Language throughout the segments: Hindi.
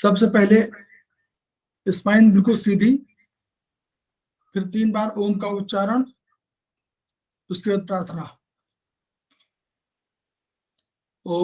सबसे पहले स्पाइन बिल्कुल सीधी, फिर 3 बार ओम का उच्चारण, उसके बाद प्रार्थना। ओ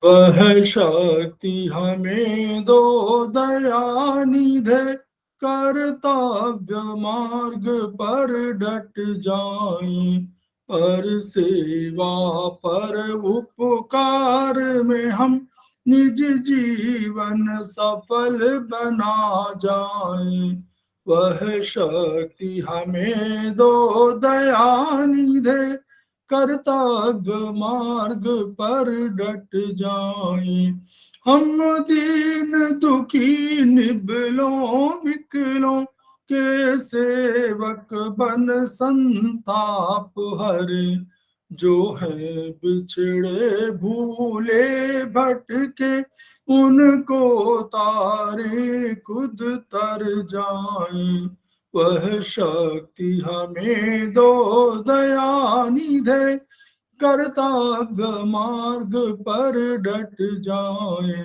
वह शक्ति हमें दो दयानिधे, कर्तव्य मार्ग पर डट जाएं, पर सेवा पर उपकार में हम निज जीवन सफल बना जाएं। वह शक्ति हमें दो दयानिधे, कर्तव्य मार्ग पर डट जाएं। हम दीन दुखी निबलों विकलों के सेवक बन संताप हरे, जो है बिछड़े भूले भटके उनको तारे खुद तर जाएं। वह शक्ति हमें दो दयानिधे, कर्तव्य मार्ग पर डट जाए।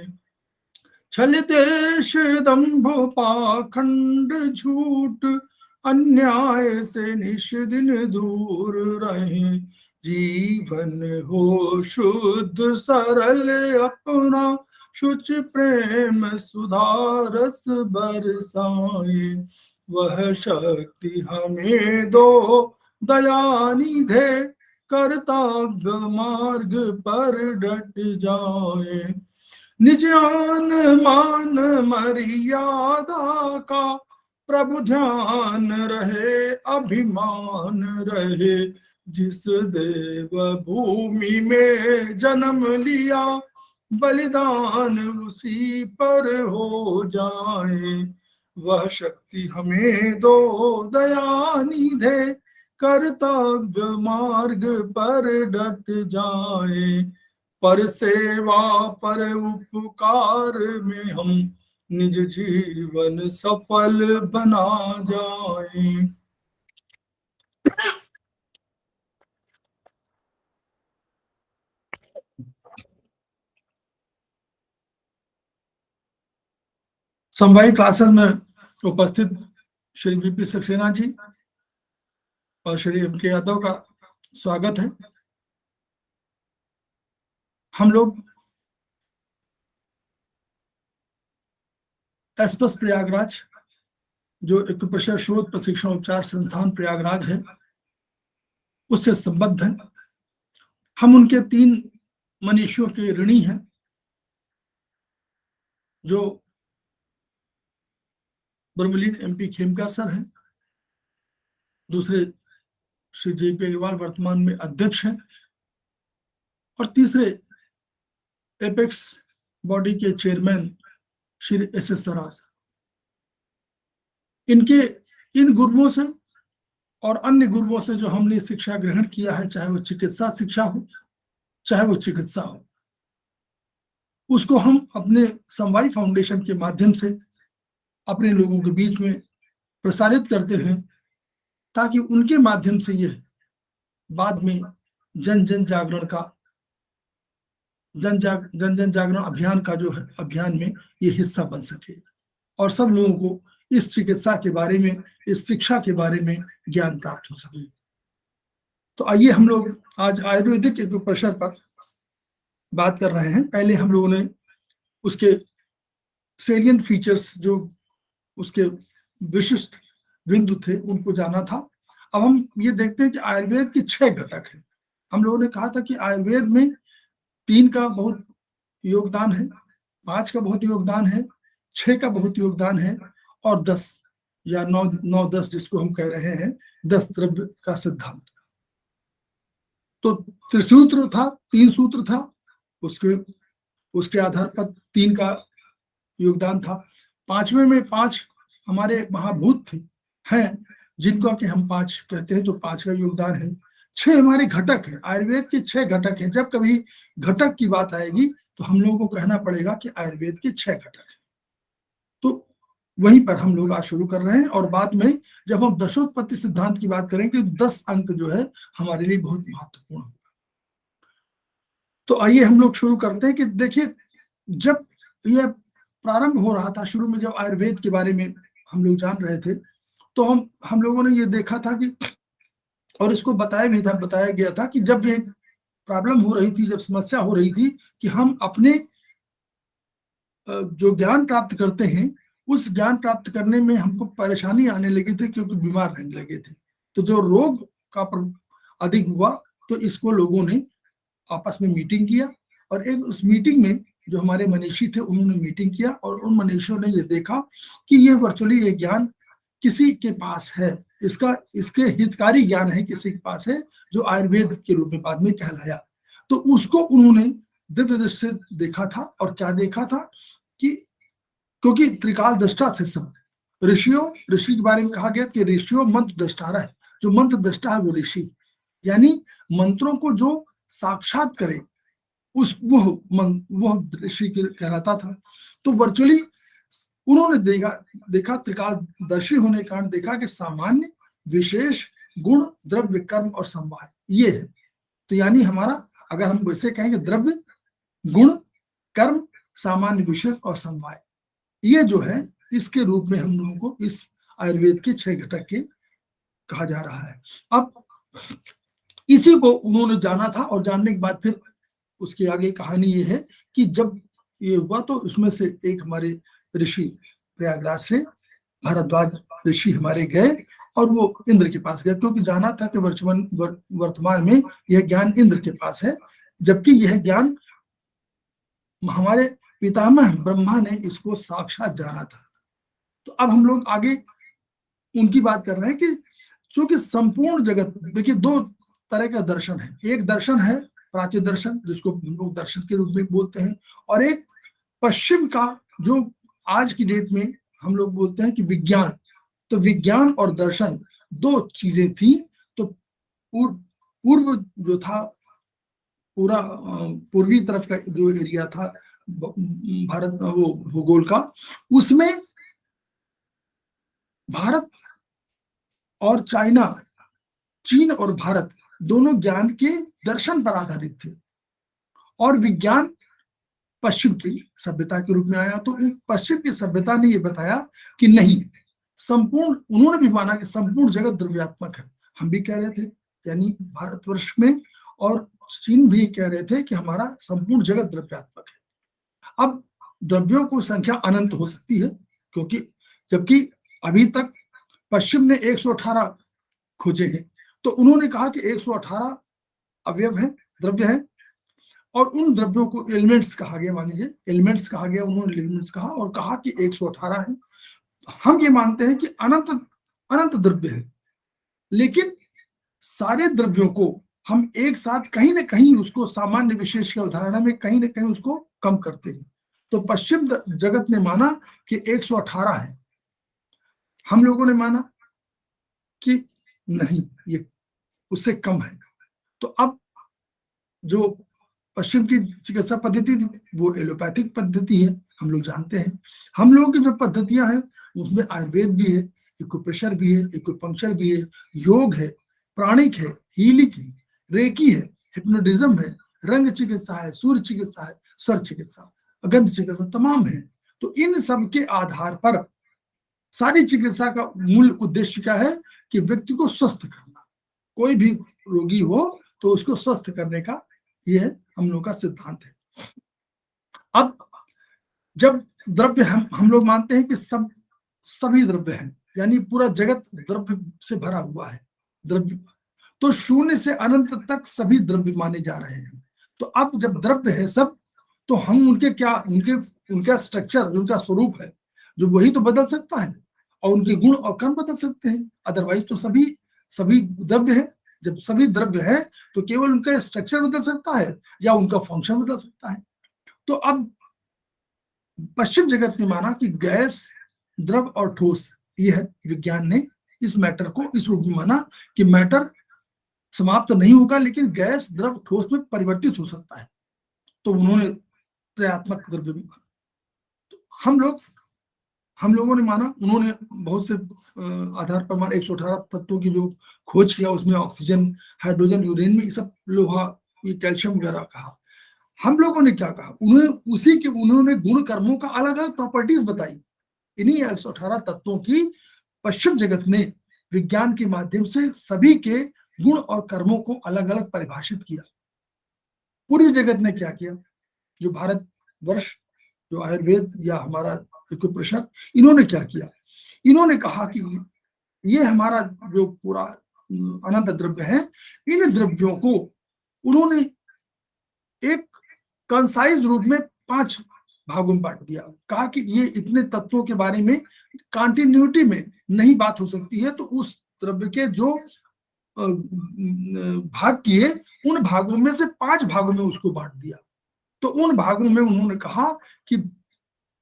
छल देश दंभ पाखंड झूठ अन्याय से निश दिन दूर रहे, जीवन हो शुद्ध सरल अपना, शुच प्रेम सुधारस बरसाए। वह शक्ति हमें दो दयानिधे, कर्तव्य मार्ग पर डट जाए। निज आन मान मर्यादा का प्रभु ध्यान रहे, अभिमान रहे, जिस देव भूमि में जन्म लिया, बलिदान उसी पर हो जाए। वह शक्ति हमें दो दयानिधे, कर्तव्य मार्ग पर डट जाए। पर सेवा पर उपकार में हम निज जीवन सफल बना जाए। समवायी क्लासेस में उपस्थित श्री वीपी सक्सेना जी और श्री एम के यादव का स्वागत है। हम लोग एस्पस प्रयागराज, जो एक शोध प्रशिक्षण उपचार संस्थान प्रयागराज है, उससे संबद्ध है। हम उनके 3 मनीषियों के ऋणी हैं, जो ब्रह्मलीन एमपी खेमका सर हैं, दूसरे श्री जेपी अग्रवाल वर्तमान में अध्यक्ष हैं, और तीसरे एपेक्स बॉडी के चेयरमैन श्री एस.एस. सराज। इनके इन गुरुओं से और अन्य गुरुओं से जो हमने शिक्षा ग्रहण किया है, चाहे वो चिकित्सा शिक्षा हो, चाहे वो चिकित्सा हो, उसको हम अपने समवायी फाउंडेशन के माध्यम से अपने लोगों के बीच में प्रसारित करते हैं, ताकि उनके माध्यम से यह बाद में जन जन जागरण अभियान का जो है, अभियान में ये हिस्सा बन सके और सब लोगों को इस चिकित्सा के बारे में, इस शिक्षा के बारे में ज्ञान प्राप्त हो सके। तो आइए हम लोग आज आयुर्वेदिक एक्यूप्रेशर पर बात कर रहे हैं। पहले हम लोगों ने उसके सेलिएंट फीचर्स, जो उसके विशिष्ट बिंदु थे, उनको जाना था। अब हम ये देखते हैं कि आयुर्वेद के 6 घटक हैं। हम लोगों ने कहा था कि आयुर्वेद में 3 का बहुत योगदान है, 5 का बहुत योगदान है, 6 का बहुत योगदान है और 10 या 9-10 जिसको हम कह रहे हैं 10 द्रव्य का सिद्धांत। तो त्रिसूत्र था, 3 सूत्र था, उसके आधार पर 3 का योगदान था। 5वें में 5 हमारे महाभूत थे हैं, जिनको कि हम 5 कहते हैं, तो 5 का योगदान है। 6 हमारे घटक है, आयुर्वेद के 6 घटक हैं। जब कभी घटक की बात आएगी तो हम लोगों को कहना पड़ेगा कि आयुर्वेद के 6 घटक हैं। तो वहीं पर हम लोग आज शुरू कर रहे हैं, और बाद में जब हम दशोत्पत्ति सिद्धांत की बात करेंगे, 10 अंक जो है हमारे लिए बहुत महत्वपूर्ण होगा। तो आइए हम लोग शुरू करते हैं कि देखिए, जब यह प्रारंभ हो रहा था, शुरू में जब आयुर्वेद के बारे में हम लोग जान रहे थे, तो हम लोगों ने ये देखा था कि, और इसको बताया गया था कि जब ये प्रॉब्लम हो रही थी, जब समस्या हो रही थी कि हम अपने जो ज्ञान प्राप्त करते हैं, उस ज्ञान प्राप्त करने में हमको परेशानी आने लगी थी, क्योंकि बीमार रहने लगे थे। तो जो रोग का अधिक हुआ, तो इसको लोगों ने आपस में मीटिंग किया, और एक उस मीटिंग में जो हमारे मनीषी थे, उन्होंने मीटिंग किया, और उन मनीषियों ने ये देखा कि यह वर्चुअली ये ज्ञान किसी के पास है, इसके हितकारी ज्ञान है, किसी के पास है, जो आयुर्वेद के रूप में बाद में कहलाया। तो उसको उन्होंने दिव्य दृष्टि से देखा था। और क्या देखा था कि क्योंकि त्रिकाल दृष्टा थे सब ऋषि के बारे में कहा गया कि ऋषियों मंत्र दृष्टारा है। जो मंत्र दृष्टा है वो ऋषि, यानी मंत्रों को जो साक्षात करे, वह ऋषि कहलाता था। तो वर्चुअली उन्होंने देखा त्रिकालदर्शी होने के कारण देखा कि सामान्य, विशेष, गुण, द्रव्य, कर्म और समवाय ये है। तो यानी हमारा, अगर हम वैसे कहेंगे, द्रव्य, गुण, कर्म, सामान्य, विशेष और समवाय, ये जो है इसके रूप में हम लोगों को इस आयुर्वेद के 6 घटक के कहा जा रहा है। अब इसी को उन्होंने जाना था, और जानने के बाद फिर उसकी आगे कहानी ये है कि जब ये हुआ तो उसमें से एक हमारे ऋषि प्रयागराज से भारद्वाज ऋषि हमारे गए, और वो इंद्र के पास गए, क्योंकि जाना था कि वर्तमान में यह ज्ञान इंद्र के पास है, जबकि यह ज्ञान हमारे पितामह ब्रह्मा ने इसको साक्षात जाना था। तो अब हम लोग आगे उनकी बात कर रहे हैं कि चूंकि संपूर्ण जगत, देखिए 2 तरह का दर्शन है। एक दर्शन है प्राच्य दर्शन, जिसको हम लोग दर्शन के रूप में बोलते हैं, और एक पश्चिम का, जो आज की डेट में हम लोग बोलते हैं कि विज्ञान। तो विज्ञान और दर्शन 2 चीजें थी। तो पूर्व जो था, पूरा पूर्वी तरफ का जो एरिया था भारत, वो भूगोल का, उसमें भारत और चाइना, चीन और भारत दोनों ज्ञान के दर्शन पर आधारित थे, और विज्ञान पश्चिम की सभ्यता के रूप में आया। तो पश्चिम की सभ्यता ने ये बताया कि नहीं, संपूर्ण, उन्होंने भी माना कि संपूर्ण जगत द्रव्यात्मक है। हम भी कह रहे थे, यानी भारतवर्ष में, और चीन भी कह रहे थे कि हमारा संपूर्ण जगत द्रव्यात्मक है। अब द्रव्यों को संख्या अनंत हो सकती है, क्योंकि जबकि अभी तक पश्चिम ने 118 खोजे हैं, तो उन्होंने कहा कि 118 अवयव हैं, द्रव्य हैं, और उन द्रव्यों को एलिमेंट्स कहा गया। मान लीजिए एलिमेंट्स कहा गया, उन्होंने एलिमेंट्स कहा, और कहा कि 118 है। हम ये मानते हैं कि अनंत अनंत द्रव्य है, लेकिन सारे द्रव्यों को हम एक साथ कहीं ना कहीं उसको सामान्य विशेष के उदाहरण में कहीं ना कहीं उसको कम करते हैं। तो पश्चिम जगत ने माना कि 118 है, हम लोगों ने माना कि नहीं, ये उससे कम है। तो अब जो पश्चिम की चिकित्सा पद्धति थी, वो एलोपैथिक पद्धति है, हम लोग जानते हैं। हम लोगों की जो पद्धतियां हैं, उसमें आयुर्वेद भी है, एक्यूप्रेशर भी है, एक्यूपंक्चर भी है, योग है, प्राणिक है, हीलिंग है, रेकी है, हिप्नोटिज्म है, रंग चिकित्सा है, सूर्य चिकित्सा है, स्वर चिकित्सा, गंध चिकित्सा, तमाम है। तो इन सब के आधार पर सारी चिकित्सा का मूल उद्देश्य क्या है कि व्यक्ति को स्वस्थ करना। कोई भी रोगी हो तो उसको स्वस्थ करने का यह हम लोग का सिद्धांत है। अब जब द्रव्य, हम लोग मानते हैं कि सभी द्रव्य हैं, यानी पूरा जगत द्रव्य से भरा हुआ है। द्रव्य तो शून्य से अनंत तक सभी द्रव्य माने जा रहे हैं। तो अब जब द्रव्य है सब, तो हम उनके क्या, उनका स्ट्रक्चर, उनका स्वरूप है, जो वही तो बदल सकता है। और उनके गुण और कर्म बदल सकते हैं। अदरवाइज तो सभी सभी द्रव्य है, जब सभी द्रव्य है तो केवल उनका स्ट्रक्चर बदल सकता है या उनका फंक्शन बदल सकता है। तो अब पश्चिम जगत ने माना कि गैस, द्रव और ठोस ये है। विज्ञान ने इस मैटर को इस रूप में माना कि मैटर समाप्त तो नहीं होगा, लेकिन गैस, द्रव, ठोस में परिवर्तित हो सकता है। तो उन्होंने त्रयात्मक द्रव्य भी माना। तो हम लोगों ने माना, उन्होंने बहुत से आधार पर माना 118 तत्वों की जो खोज किया, उसमें ऑक्सीजन, हाइड्रोजन, यूरेनियम में ये सब, लोहा, ये कैल्शियम वगैरह कहा। हम लोगों ने क्या कहा, उन्होंने गुण कर्मों का अलग अलग प्रॉपर्टीज बताई। इन्हीं 118 तत्वों की पश्चिम जगत ने विज्ञान के माध्यम से सभी के गुण और कर्मों को अलग अलग परिभाषित किया। पूर्वी जगत ने क्या किया, जो भारत वर्ष, जो आयुर्वेद या हमारा एक्यूप्रेशर, इन्होंने क्या किया, इन्होंने कहा कि ये हमारा जो पूरा अनंत द्रव्य है, इन द्रव्यों को उन्होंने एक कंसाइज रूप में 5 भागों में बांट दिया। कहा कि ये इतने तत्वों के बारे में कंटिन्यूटी में नहीं बात हो सकती है, तो उस द्रव्य के जो भाग किए, उन भागों में से 5 भागों में उसको बांट दिया। तो उन भागों में उन्होंने कहा कि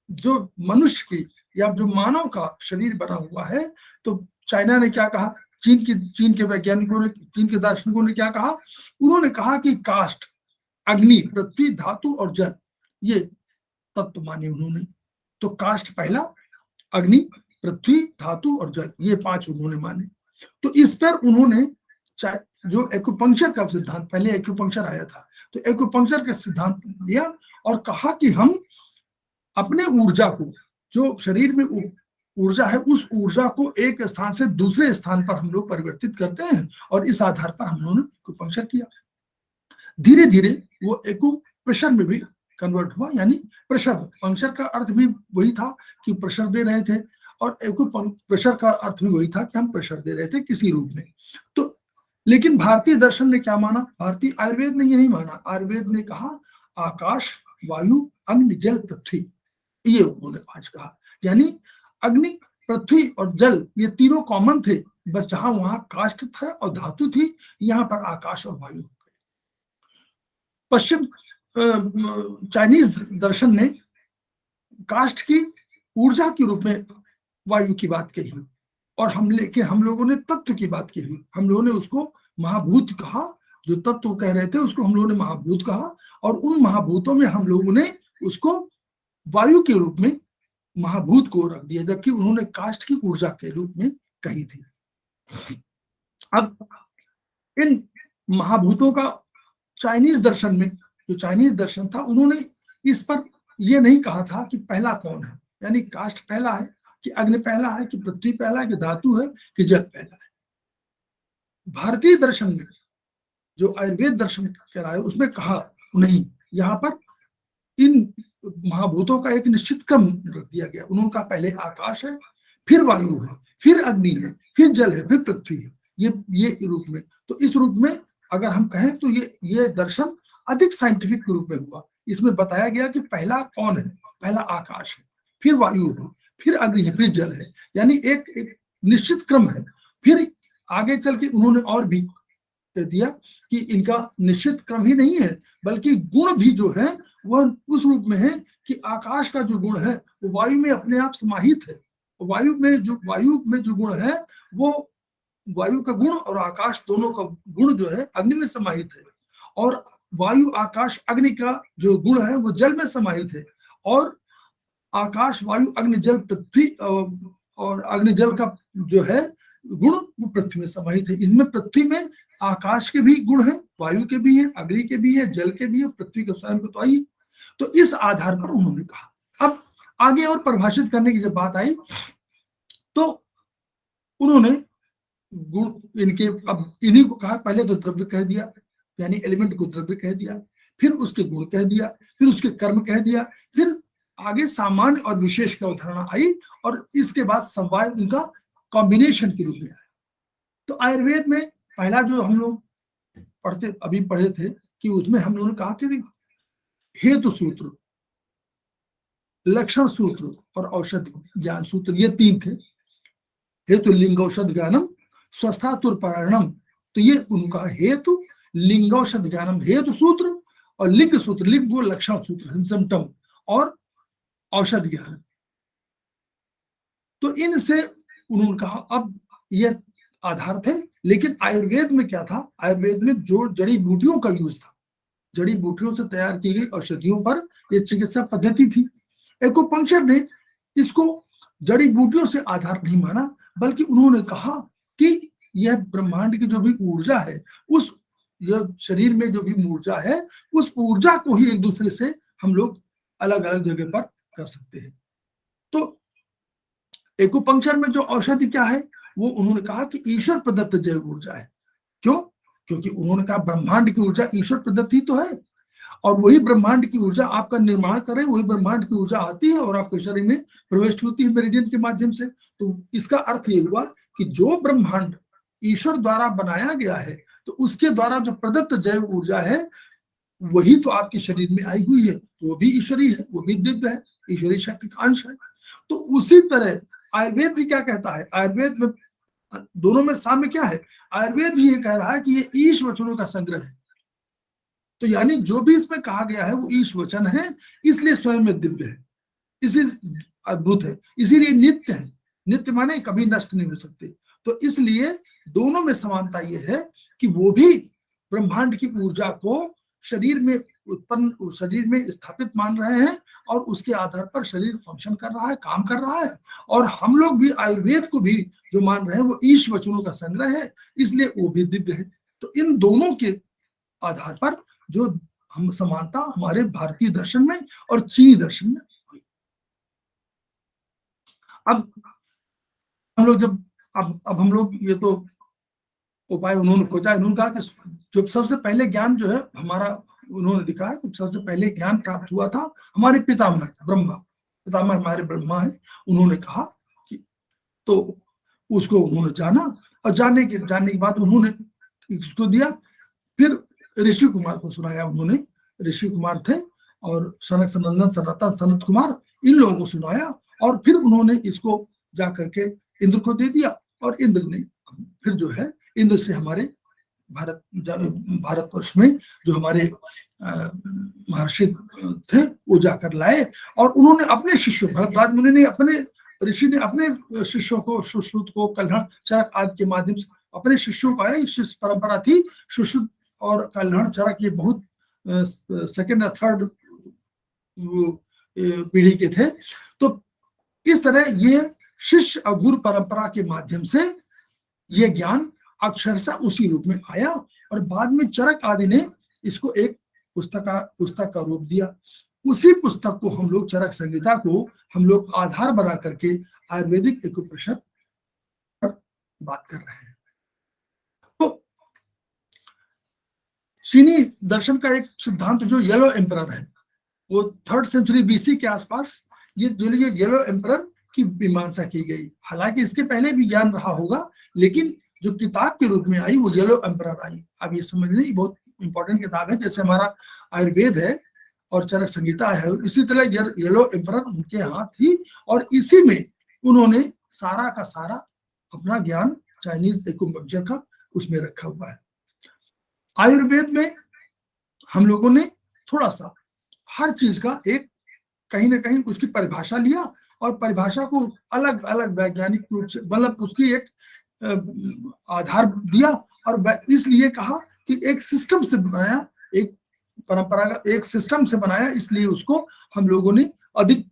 जो मनुष्य की या जो मानव का शरीर बना हुआ है, तो चाइना ने क्या कहा, चीन के वैज्ञानिकों ने, चीन के दार्शनिकों ने क्या कहा, उन्होंने कहा कि काष्ठ, अग्नि, पृथ्वी, धातु और जल, ये तत्व माने उन्होंने। तो काष्ठ पहला, अग्नि, पृथ्वी, धातु और जल, ये 5 उन्होंने माने। तो इस पर उन्होंने जो एक्यूपंक्चर का सिद्धांत, पहले एक्यूपंक्चर आया था, तो एक्यूपंक्चर का सिद्धांत लिया और कहा कि हम अपने ऊर्जा को, जो शरीर में ऊर्जा है, उस ऊर्जा को एक स्थान से दूसरे स्थान पर हम लोग परिवर्तित करते हैं, और इस आधार पर हम लोगों ने एक्यूपंक्चर किया। धीरे धीरे वो एक्यूप्रेशर में भी कन्वर्ट हुआ, यानी प्रेशर। पंक्चर का अर्थ भी वही था कि प्रेशर दे रहे थे, और एक्यूप्रेशर का अर्थ भी वही था कि हम प्रेशर दे रहे थे किसी रूप में। तो लेकिन भारतीय दर्शन ने क्या माना, भारतीय आयुर्वेद ने ये नहीं माना। आयुर्वेद ने कहा आकाश, वायु, अग्नि, जल, पृथ्वी, ये उन्होंने 5 कहा। यानी अग्नि, पृथ्वी और जल ये तीनों कॉमन थे, बस जहां वहां काष्ठ था और धातु थी, यहां पर आकाश और वायु। पश्चिम चाइनीज दर्शन ने काष्ठ की ऊर्जा के रूप में वायु की बात कही, और हम लोगों ने तत्व की बात कही। हम लोगों ने उसको महाभूत कहा, जो तत्व कह रहे थे उसको हम लोगों ने महाभूत कहा, और उन महाभूतों में हम लोगों ने उसको वायु के रूप में महाभूत को रख दिया, जबकि उन्होंने काष्ठ की ऊर्जा के रूप में कही थी। अब इन महाभूतों का चाइनीज दर्शन में, जो चाइनीज दर्शन था, उन्होंने इस पर यह नहीं कहा था कि पहला कौन है, यानी काष्ठ पहला है कि अग्नि पहला है कि पृथ्वी पहला है कि धातु है कि जल पहला है। भारतीय दर्शन में जो आयुर्वेद दर्शन कह रहा है, उसमें कहा नहीं, यहाँ पर इन महाभूतों का एक निश्चित क्रम रख दिया गया। उन्होंने कहा पहले आकाश है, फिर वायु है, फिर अग्नि है, फिर जल है, फिर पृथ्वी है, ये रूप में। तो इस रूप में अगर हम कहें तो ये दर्शन अधिक साइंटिफिक के रूप में हुआ। इसमें बताया गया कि पहला कौन है, पहला आकाश है, फिर वायु है, फिर अग्नि है, फिर जल है, यानी एक निश्चित क्रम है। फिर आगे चल के उन्होंने और भी दिया कि इनका निश्चित क्रम ही नहीं है, बल्कि गुण भी जो है वह उस रूप में है कि आकाश का जो गुण है वो वायु में अपने आप समाहित है। वायु में जो गुण है वो वायु का गुण और आकाश दोनों का गुण जो है अग्नि में समाहित है, और वायु, आकाश, अग्नि का जो गुण है वो जल में समाहित है, और आकाश, वायु, अग्नि, जल, पृथ्वी और अग्नि जल का जो है गुण वो पृथ्वी में समाहित है। इसमें पृथ्वी में आकाश के भी गुण है, वायु के भी है, अग्नि के भी है, जल के भी है, पृथ्वी के स्वयं को तो आई। तो इस आधार पर उन्होंने कहा। अब आगे और परिभाषित करने की जब बात आई तो उन्होंने गुण अब इन्हीं को कहा। पहले तो द्रव्य कह दिया, यानी एलिमेंट को द्रव्य कह दिया, फिर उसके गुण कह दिया, फिर उसके कर्म कह दिया, फिर आगे सामान्य और विशेष की अवधारणा आई, और इसके बाद समवाय उनका कॉम्बिनेशन के रूप में आया। तो आयुर्वेद में पहला जो हम लोग पढ़े थे कि उसमें हम लोगों ने कहा कि हेतु सूत्र, लक्षण सूत्र और औषधि ज्ञान सूत्र, ये 3 थे। हेतु लिंगौषध ज्ञानम स्वस्थातुरपरणम। तो ये उनका हेतु लिंगौषध ज्ञानम, हेतु सूत्र और लिंग सूत्र, लिंग वो लक्षण सूत्र सिम्टम, और औषध ज्ञान। तो इनसे उन्होंने कहा अब ये आधार थे। लेकिन आयुर्वेद में क्या था, आयुर्वेद में जो जड़ी बूटियों का यूज था, जड़ी बूटियों से तैयार की गई औषधियों पर ये चिकित्सा पद्धति थी। एक्यूपंक्चर ने इसको जड़ी बूटियों से आधार नहीं माना, बल्कि उन्होंने कहा कि यह ब्रह्मांड की जो भी ऊर्जा है, उस यह शरीर में जो भी ऊर्जा है, उस ऊर्जा को ही एक दूसरे से हम लोग अलग अलग जगह पर कर सकते हैं। तो एक्यूपंक्चर में जो औषधि क्या है, वो उन्होंने कहा कि ईश्वर प्रदत्त जैव ऊर्जा है। क्यों? क्योंकि उन्होंने कहा ब्रह्मांड की ऊर्जा ईश्वर प्रदत्त ही तो है, और वही ब्रह्मांड की ऊर्जा आपका निर्माण करे, वही ब्रह्मांड की ऊर्जा आती है और आपके शरीर में प्रविष्ट होती है मेरिडियन के माध्यम से। तो इसका अर्थ ये हुआ कि जो ब्रह्मांड ईश्वर द्वारा बनाया गया है, तो उसके द्वारा जो प्रदत्त जैव ऊर्जा है, वही तो आपके शरीर में आई हुई है, तो वो भी ईश्वरी है, वो भी दिव्य है, ईश्वरी शक्ति का अंश है। तो उसी तरह आयुर्वेद भी क्या कहता है, आयुर्वेद में दोनों में साम्य क्या है, आयुर्वेद भी ये कह रहा है कि ये ईश वचनों का संग्रह है। तो यानी जो भी इसमें कहा गया है वो ईश वचन है, इसलिए स्वयं में दिव्य है, इसी अद्भुत है, इसीलिए नित्य है। नित्य माने कभी नष्ट नहीं हो सकते। तो इसलिए दोनों में समानता ये है कि वो भी ब्रह्मांड की ऊर्जा को शरीर में उत्पन्न, शरीर में स्थापित मान रहे हैं, और उसके आधार पर शरीर फंक्शन कर रहा है, काम कर रहा है। और हम लोग भी आयुर्वेद को भी जो मान रहे हैं वो ईश वचनों का संग्रह है, इसलिए वो भी दिव्य है। तो इन दोनों के आधार पर जो हम समानता हमारे भारतीय दर्शन में और चीनी दर्शन में हुई। अब हम लोग जब अब हम लोग ये तो उपाय उन्होंने खोजा, उन्होंने कहा कि जो सबसे पहले ज्ञान जो है हमारा, उन्होंने दिखाया कि सबसे पहले ज्ञान प्राप्त हुआ था हमारे पितामह ब्रह्मा, पितामह हमारे ब्रह्मा है। उन्होंने कहा कि तो उसको उन्होंने जाना, और जानने के बाद उन्होंने इसको दिया। फिर ऋषि कुमार को सुनाया उन्होंने, ऋषि कुमार थे और सनक सनंदन सनातन सनत कुमार, इन लोगों को सुनाया, और फिर उन्होंने इसको जा करके इंद्र को दे दिया, और इंद्र ने फिर जो है, इंद्र से हमारे भारतवर्ष में जो हमारे महर्षि थे वो जाकर लाए, और उन्होंने अपने शिष्यों, भरद्वाज मुनि ने अपने, ऋषि ने अपने शिष्यों को, सुश्रुत को, कल्हण, चरक आदि के माध्यम से अपने शिष्यों को आया। शिष्य परंपरा थी, सुश्रुत और कल्हण, चरक ये बहुत सेकंड या थर्ड पीढ़ी के थे। तो इस तरह ये शिष्य और गुरु परंपरा के माध्यम से ये ज्ञान अक्षरशः उसी रूप में आया, और बाद में चरक आदि ने इसको एक पुस्तक का रूप दिया। उसी पुस्तक को हम लोग, चरक संहिता को हम लोग आधार बना करके आयुर्वेदिक एक्यूप्रेशर पर बात कर रहे हैं। तो चीनी दर्शन का एक सिद्धांत जो येलो एम्परर है, वो 3rd सेंचुरी बीसी के आसपास ये येलो एम्परर की मीमांसा की गई। हालांकि इसके पहले भी ज्ञान रहा होगा, लेकिन जो किताब के रूप में आई वो येलो एम्परर आई। अब ये समझने बहुत इंपॉर्टेंट किताब है, जैसे हमारा आयुर्वेद है और चरक संहिता है, इसी तरह येलो एम्परर उनके हाथ थी, और इसी में उन्होंने सारा का सारा अपना ज्ञान चाइनीज एक्यूपंक्चर का उसमें रखा हुआ है। आयुर्वेद में हम लोगों ने थोड़ा सा हर चीज का एक कहीं ना कहीं उसकी परिभाषा लिया, और परिभाषा को अलग अलग वैज्ञानिक रूप से, मतलब उसकी एक आधार दिया, और इसलिए कहा कि एक सिस्टम से बनाया, एक परंपरा का एक सिस्टम से बनाया, इसलिए उसको हम लोगों ने अधिक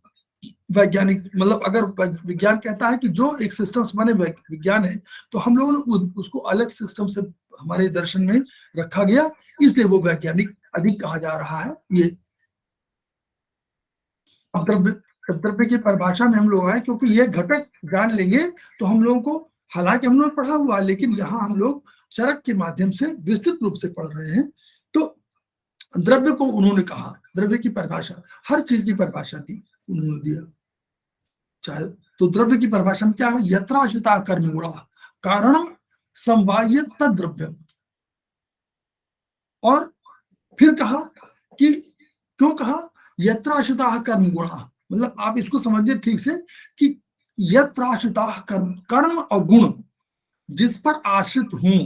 वैज्ञानिक, मतलब अगर विज्ञान कहता है कि जो एक सिस्टम से बने विज्ञान है, तो हम लोगों ने उसको अलग सिस्टम से हमारे दर्शन में रखा गया, इसलिए वो वैज्ञानिक अधिक कहा जा रहा है। ये द्रव्य की परिभाषा में हम लोग आए, क्योंकि ये घटक जान लेंगे तो हम लोगों को, हालांकि हम लोग पढ़ा हुआ, लेकिन यहाँ हम लोग चरक के माध्यम से विस्तृत रूप से पढ़ रहे हैं। तो द्रव्य को उन्होंने कहा, द्रव्य की परिभाषा, हर चीज की परिभाषा दी उन्होंने दिया। चाहे तो द्रव्य की परिभाषा में क्या है, यत्राश्रिता कर्म गुणा कारणम समवाय तद्रव्यम। और फिर कहा कि क्यों कहा यत्राश्रिता कर्म गुणा, मतलब आप इसको समझिए ठीक से कि यत्र आश्रिताः कर्म, कर्म और गुण जिस पर आश्रित हूं,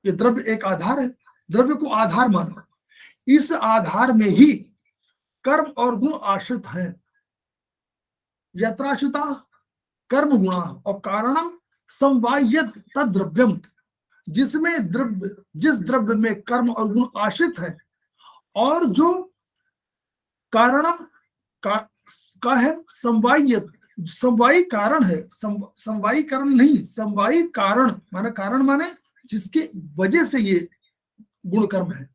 ये द्रव्य एक आधार है, द्रव्य को आधार मानो, इस आधार में ही कर्म और गुण आश्रित हैं। यत्राश्रिता कर्म गुणा और कारणम समवायत तद्द्रव्यम, जिसमें द्रव्य, जिस द्रव्य में कर्म और गुण आश्रित है और जो कारणम का है समवायत, समवायी कारण है, समवायी कारण नहीं, समवायी कारण माने, कारण माने जिसके वजह से ये गुण कर्म है,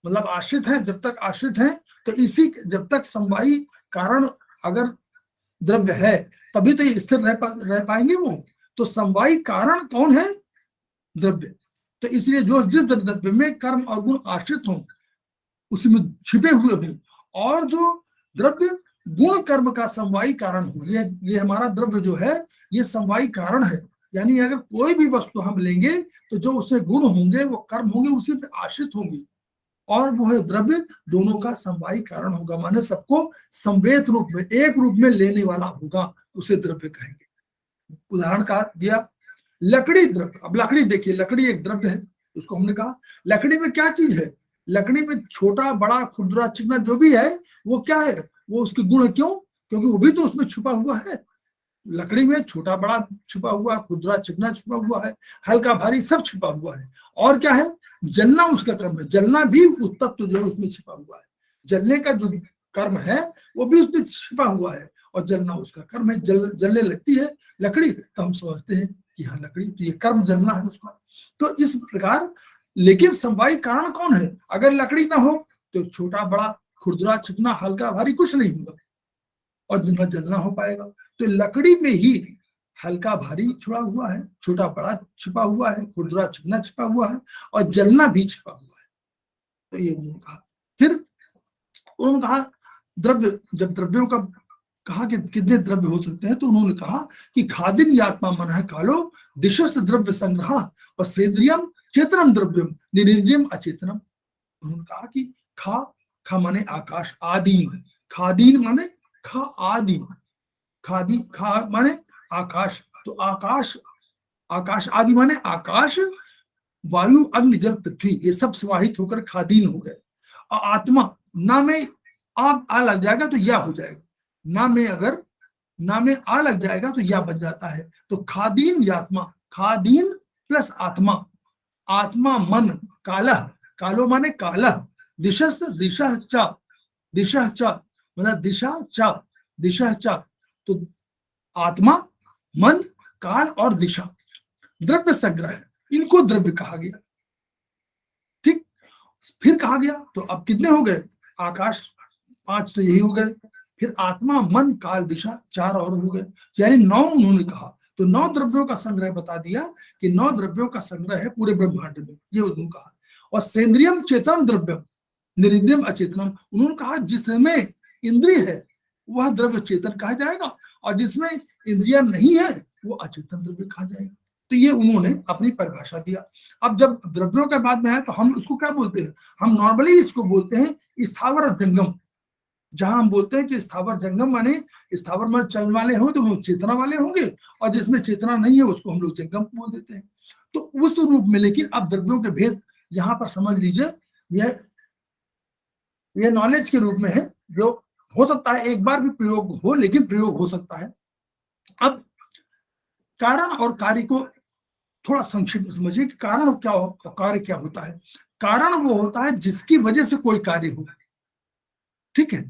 मतलब आश्रित है, जब तक आश्रित है तो इसी, जब तक समवायी कारण अगर द्रव्य है तभी तो ये स्थिर रह पाएंगे वो। तो समवायी कारण कौन है? द्रव्य। तो इसलिए जो जिस द्रव्य में कर्म और गुण आश्रित हों, उसमें छिपे हुए हों, और जो द्रव्य गुण कर्म का समवायी कारण हो, ये हमारा द्रव्य जो है ये समवायी कारण है। यानी अगर कोई भी वस्तु हम लेंगे तो जो उसमें गुण होंगे वो कर्म होंगे उसी पे आश्रित होंगे, और वो है द्रव्य दोनों का समवायी कारण होगा, माने सबको समवेत रूप में, एक रूप में लेने वाला होगा, उसे द्रव्य कहेंगे। उदाहरण का दिया लकड़ी द्रव्य। अब लकड़ी देखिए, लकड़ी एक द्रव्य है, उसको हमने कहा लकड़ी में क्या चीज है, लकड़ी में छोटा बड़ा खुरदरा चिकना जो भी है वो क्या है, वो उसके गुण है। क्यों? क्योंकि वो भी तो उसमें छुपा हुआ है। लकड़ी में छोटा बड़ा छुपा हुआ, खुरदरा चिकना छुपा हुआ है, हल्का भारी सब छुपा हुआ है। और क्या है? जलना उसका कर्म है, जलना भी उस तत्व जो है उसमें छिपा हुआ है, जलने का जो कर्म है वो भी उसमें छिपा हुआ है, और जलना उसका कर्म है। जलने लगती है लकड़ी तो हम समझते हैं कि हाँ लकड़ी, तो ये कर्म जलना है उसका। तो इस प्रकार, लेकिन समवायी कारण कौन है? अगर लकड़ी ना हो तो छोटा बड़ा खुरदरा चिकना हल्का भारी कुछ नहीं होगा, और जिनका जलना हो पाएगा। तो लकड़ी में ही हल्का भारी छुपा हुआ है, छोटा बड़ा छिपा हुआ है, खुरदरा चिकना छिपा हुआ है, और जलना भी छिपा हुआ है। तो ये उन्होंने कहा। फिर उन्होंने कहा द्रव्य, जब द्रव्यों का कहा कि कितने द्रव्य हो सकते हैं, तो उन्होंने कहा कि खादिन यात्मा मन है कालो दिशस्त द्रव्य संग्रह और सेद्रियम चेतनम द्रव्यम निरिंद्रियम अचेतनम। उन्होंने कहा कि खा माने आकाश, आदीन, खादीन माने खा आदि, खादी खा माने आकाश, तो आकाश, आकाश आदि माने आकाश, वायु अग्नि जल पृथ्वी, ये सब समाहित होकर खादीन हो गए। और आत्मा, ना में आ लग जाएगा तो या हो जाएगा, ना में अगर ना में आ लग जाएगा तो या बन जाता है। तो खादीन यात्मा, खादीन प्लस आत्मा, आत्मा मन कालह, कालो माने कालह, दिशा दिशा चा, दिशा चा मतलब दिशा चा, दिशा चा, तो आत्मा मन काल और दिशा, द्रव्य संग्रह, इनको द्रव्य कहा गया। ठीक, फिर कहा गया तो अब कितने हो गए? आकाश 5 तो यही हो गए, फिर आत्मा मन काल दिशा 4 और हो गए, यानी 9 उन्होंने कहा। तो 9 द्रव्यों का संग्रह बता दिया कि 9 द्रव्यों का संग्रह है पूरे ब्रह्मांड में, ये उन्होंने कहा। और सेंद्रियम चेतन द्रव्यम निरिंद्रियम अचेतनम, उन्होंने कहा जिसमें इंद्रिय है वह द्रव्य चेतन कहा जाएगा, और जिसमें इंद्रिया नहीं है वो अचेतन द्रव्य कहा जाएगा। तो ये उन्होंने अपनी परिभाषा दिया। अब जब द्रव्यों के बाद में है तो हम उसको क्या बोलते हैं? हम नॉर्मली इसको बोलते हैं स्थावर और जंगम। जहां हम बोलते हैं कि स्थावर जंगम माने स्थावर में चलने वाले हो तो वो चेतना वाले होंगे, और जिसमें चेतना नहीं है उसको हम लोग जंगम बोल देते हैं। तो उस रूप में, लेकिन अब द्रव्यों के भेद यहाँ पर समझ लीजिए, यह नॉलेज के रूप में है, जो हो सकता है एक बार भी प्रयोग हो, लेकिन प्रयोग हो सकता है। अब कारण और कार्य को थोड़ा संक्षिप्त में समझिए कि कारण क्या हो, कार्य क्या होता है। कारण वो होता है जिसकी वजह से कोई कार्य हो, ठीक है।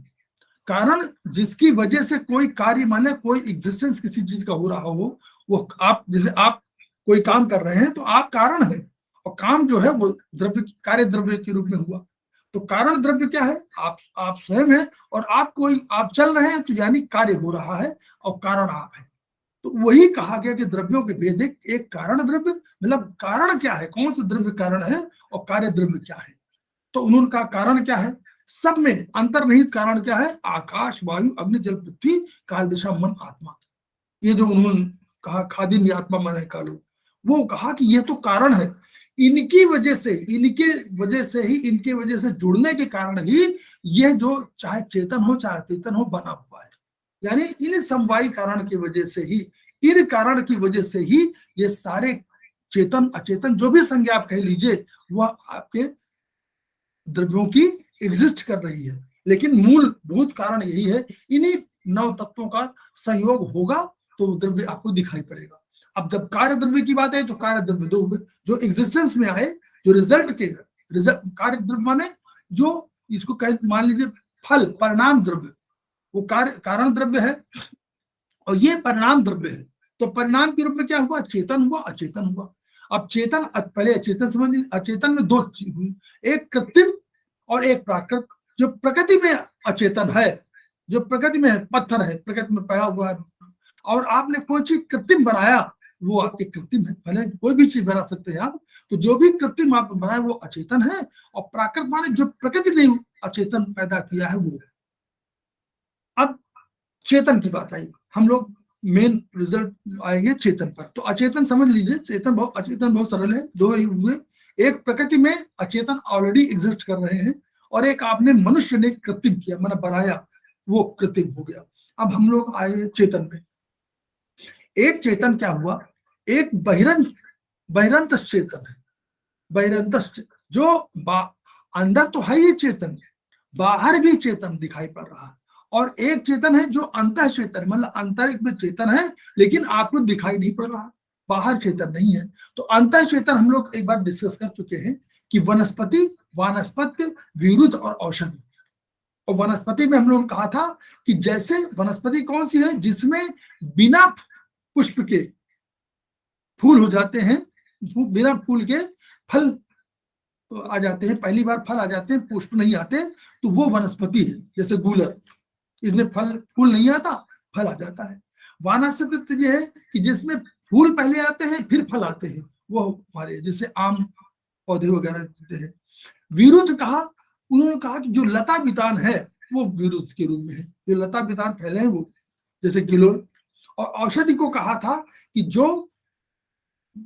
कारण जिसकी वजह से कोई कार्य, माने कोई एग्जिस्टेंस किसी चीज का हो रहा हो, वो आप, जैसे आप कोई काम कर रहे हैं तो आप कारण है, और काम जो है वो द्रव्य, कार्य द्रव्य के रूप में हुआ। तो कारण द्रव्य क्या है? आप स्वयं है, और आप चल रहे हैं तो यानी कार्य हो रहा है, और कारण आप है। तो वही कहा गया कि द्रव्यों के भेद, एक कारण द्रव्य, मतलब कारण क्या है, कौन सा द्रव्य कारण है, और कार्य द्रव्य क्या है। तो उन्होंने कहा कारण क्या है? सब में अंतर्निहित कारण क्या है? आकाश वायु अग्नि जल पृथ्वी काल दिशा मन आत्मा। ये जो उन्होंने कहा खादिन आत्मा मन है कालो, वो कहा कि ये तो कारण है, इनकी वजह से, इनके वजह से जुड़ने के कारण ही यह जो चाहे चेतन हो चाहे चेतन हो बना हुआ है। यानी इन समवायी कारण की वजह से ही, इन कारण की वजह से ही ये सारे चेतन अचेतन जो भी संज्ञा आप कह लीजिए वह आपके द्रव्यों की एग्जिस्ट कर रही है। लेकिन मूलभूत कारण यही है, इन्हीं नव तत्वों का संयोग होगा तो द्रव्य आपको दिखाई पड़ेगा। अब जब कार्य द्रव्य की बात है तो कार्य द्रव्य दो हुए जो एग्जिस्टेंस में आए, जो रिजल्ट के रिजल्ट, कार्य द्रव्य माने जो इसको मान लीजिए फल, परिणाम द्रव्य, वो कार्य कारण द्रव्य है और ये परिणाम द्रव्य है। तो परिणाम के रूप में क्या हुआ, चेतन हुआ, अचेतन हुआ। अब चेतन, पहले अचेतन समझिए, अचेतन में दो चीज हुई, एक कृत्रिम और एक प्राकृत। जो प्रकृति में अचेतन है, जो प्रकृति में है, पत्थर है प्रकृति में पैदा हुआ है, और आपने कोई चीज कृत्रिम बनाया वो आपके कृत्रिम है। भले कोई भी चीज बना सकते हैं आप, तो जो भी कृत्रिम आप बनाए वो अचेतन है। और प्राकृत माने जो प्रकृति ने अचेतन पैदा किया है वो। अब चेतन की बात आई, हम लोग मेन रिजल्ट आएंगे चेतन पर। तो अचेतन समझ लीजिए, चेतन बहुत, अचेतन बहुत सरल है, दो ही हुए। एक प्रकृति में अचेतन ऑलरेडी एग्जिस्ट कर रहे हैं, और एक आपने मनुष्य ने कृत्रिम किया, मैंने बनाया, वो कृत्रिम हो गया। अब हम लोग आए चेतन में। एक चेतन क्या हुआ, एक बहिरंत चेतन है। बहिरंत जो अंदर तो है ही चेतन, बाहर भी चेतन दिखाई पड़ रहा है। और एक चेतन है जो अंतः चेतन, मतलब आंतरिक में चेतन है लेकिन आपको दिखाई नहीं पड़ रहा, बाहर चेतन नहीं है। तो अंतः चेतन हम लोग एक बार डिस्कस कर चुके हैं कि वनस्पति, वानस्पत्य, विरुद्ध और औषधि। और वनस्पति में हम लोगों ने कहा था कि जैसे वनस्पति कौन सी है, जिसमें बिना पुष्प के फूल हो जाते हैं, बिना फूल के फल आ जाते हैं, पहली बार फल आ जाते हैं, पुष्प नहीं आते, तो वो वनस्पति है। जैसे गूलर, इसमें फूल नहीं आता, फल आ जाता है। वानस्पत्य ये है कि जिसमें फूल पहले आते हैं फिर फल आते हैं, वो हमारे जैसे आम पौधे वगैरह देते हैं। विरुद्ध कहा, उन्होंने कहा कि जो लता वितान है वो विरुद्ध के रूप में है, जो लता वितान फैले हैं वो, जैसे गिलोय। और औषधि को कहा था कि जो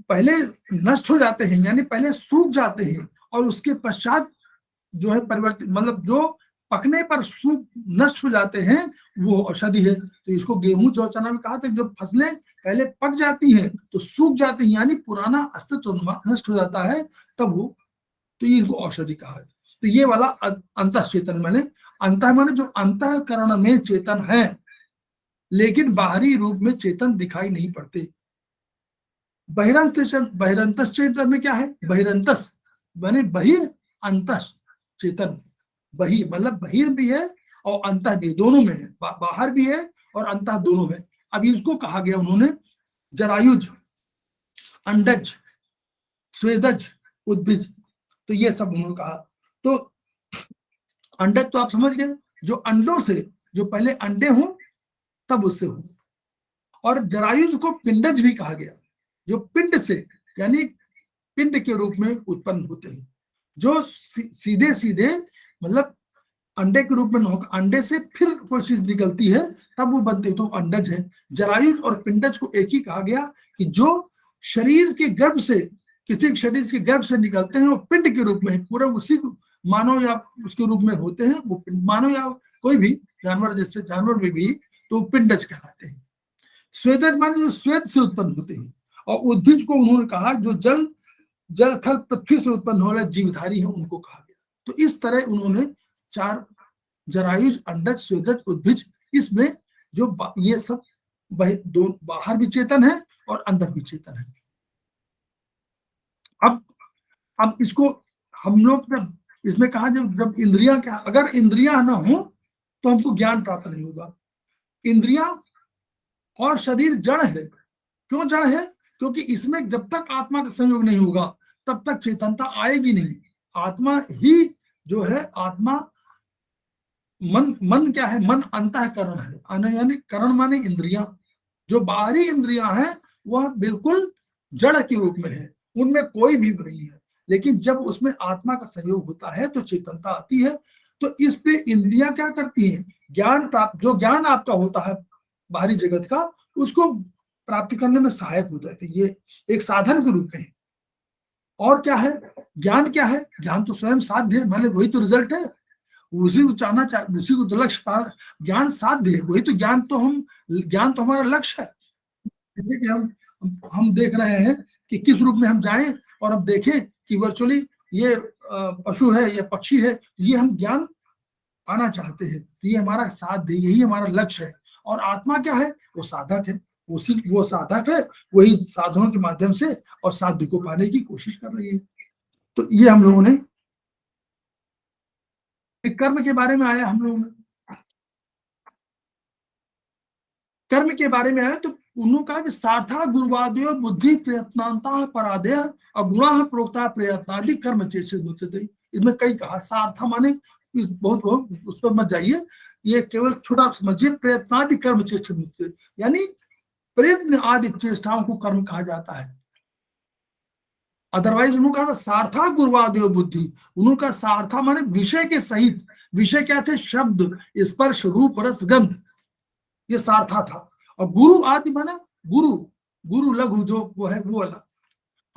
पहले नष्ट हो जाते हैं, यानी पहले सूख जाते हैं और उसके पश्चात जो है परिवर्तित, मतलब जो पकने पर सूख नष्ट हो जाते हैं, वो औषधि है। तो इसको गेहूं जौ चना में कहा था, जब फसलें पहले पक जाती हैं तो सूख जाती हैं, यानी पुराना अस्तित्व नष्ट हो जाता है, तब वो, तो इनको औषधि कहा है। तो ये वाला अंतः चेतन माने, अंतः माने जो अंतःकरण में चेतन है लेकिन बाहरी रूप में चेतन दिखाई नहीं पड़ते। बहिरंत चेतन में क्या है, बहिरंतस माने बहिर, अंतः चेतन। बही मतलब बहिर भी है और अंतः भी, दोनों में है, बाहर भी है और अंतः दोनों में। अब इसको कहा गया उन्होंने जरायुज, अंडज, स्वेदज, उद्भिज। तो ये सब उन्होंने कहा। तो अंडज तो आप समझ गए, जो अंडों से, जो पहले अंडे हों तब उससे हो। और जरायुज को पिंडज भी कहा गया, जो पिंड से, यानी पिंड के रूप में उत्पन्न होते हैं, जो सीधे सीधे मतलब अंडे के रूप में न होकर अंडे से फिर कोई चीज निकलती है तब वो बनते, तो अंडज है। जरायुज और पिंडज को एक ही कहा गया कि जो शरीर के गर्भ से, किसी शरीर के गर्भ से निकलते हैं वो पिंड के रूप में पूरा उसी मानव या उसके रूप में होते हैं, वो मानव या कोई भी जानवर, जैसे जानवर में भी, तो पिंडज कहलाते हैं। स्वेदज माने जो स्वेद से उत्पन्न होते हैं। और उद्भिज को उन्होंने कहा जो जल थल पृथ्वी से उत्पन्न होने वाले जीवधारी हैं, उनको कहा गया। तो इस तरह उन्होंने चार, जरायुज, अंडज, स्वेदज, उद्भिज, इसमें जो ये सब बाहर भी चेतन है और अंदर भी चेतन है। अब इसको हम लोग जब इसमें कहा, जब इंद्रियां, क्या अगर इंद्रियां ना हो तो हमको ज्ञान प्राप्त नहीं होगा। इंद्रियां और शरीर जड़ है। क्यों जड़ है? क्योंकि इसमें जब तक आत्मा का संयोग नहीं होगा तब तक चेतनता आएगी नहीं। आत्मा ही जो है, आत्मा, मन क्या है, मन अंतःकरण है, यानी करण माने इंद्रियां। जो बाहरी इंद्रियां हैं वह बिल्कुल जड़ के रूप में है, उनमें कोई भी नहीं है। लेकिन जब उसमें आत्मा का संयोग होता है तो चेतनता आती है। तो इस पे इंद्रियां क्या करती हैं, ज्ञान प्राप्त, जो ज्ञान आपका होता है बाहरी जगत का, उसको प्राप्ति करने में सहायक हो जाती है, ये एक साधन के रूप में है। और क्या है, ज्ञान क्या है, ज्ञान तो स्वयं साध्य है, माने वही तो रिजल्ट है। उसी को चाहना चाह, उसी को तो लक्ष्य ज्ञान साध्य है, वही तो ज्ञान तो हमारा लक्ष्य है। जैसे कि हम देख रहे हैं कि किस रूप में हम जाएं और अब देखें कि वर्चुअली ये पशु है, ये पक्षी है, ये हम ज्ञान पाना चाहते हैं, तो ये हमारा साध्य, यही हमारा लक्ष्य है। और आत्मा क्या है? वो साधक है, वो साधक है, वही साधनों के माध्यम से और साध्य को पाने की कोशिश कर रही है। तो ये हम लोगों ने कर्म के बारे में आया, हम लोगों ने कर्म के बारे में आया तो उन्होंने कहा कि सार्था गुरुवादयो बुद्धि प्रयत्नांता परादय और गुणा प्रोक्ता प्रयत्नादि कर्म चेष्ट मुच्यते। इसमें कई कहा, सार्था माने बहुत उस पर मत जाइए, ये केवल छोटा समझिए, प्रयत्नादि कर्म चेष्ट मुच्यते, यानी प्रयत्न आदि चेष्टाओं को कर्म कहा जाता है। अदरवाइज उन्होंने कहा था सार्था गुरुवादयो बुद्धि, उन्होंने कहा सार्था माने विषय के सहित। विषय क्या थे? शब्द, स्पर्श, रूप, रस, गंध, ये सार्था था। और गुरु आदि माने गुरु लघु जो वो है वो वाला।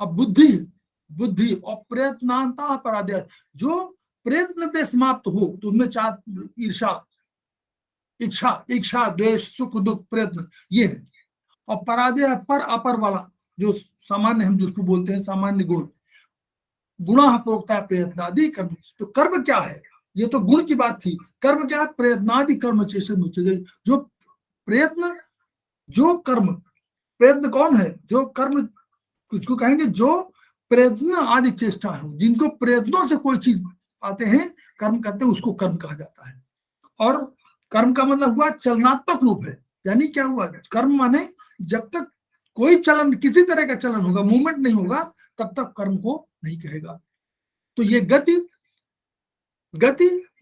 अब बुद्धि और प्रयत्नांता परादय, जो प्रयत्न पे समाप्त हो, तो उनमें चार, इच्छा, द्वेष, सुख दुख, प्रयत्न, ये है। और परादय पर अपर वाला, जो सामान्य हम जिसको बोलते हैं सामान्य गुण, गुणा प्रोक्ता प्रयत्नादि कर्म। तो कर्म क्या है? ये तो गुण की बात थी। कर्म क्या है? प्रयत्नादि कर्म चेष्ट मुच्यते, जो प्रयत्न, जो कर्म, प्रयत्न कौन है? जो कर्म, कुछ को कहेंगे जो प्रयत्न आदि चेष्टा है, जिनको प्रयत्नों से कोई चीज आते हैं, कर्म करते हैं, उसको कर्म कहा जाता है। और कर्म का मतलब हुआ चलनात्मक रूप है, यानी क्या हुआ? कर्म माने जब तक कोई चलन, किसी तरह का चलन होगा, मूवमेंट नहीं होगा, तब तक कर्म को नहीं कहेगा। तो ये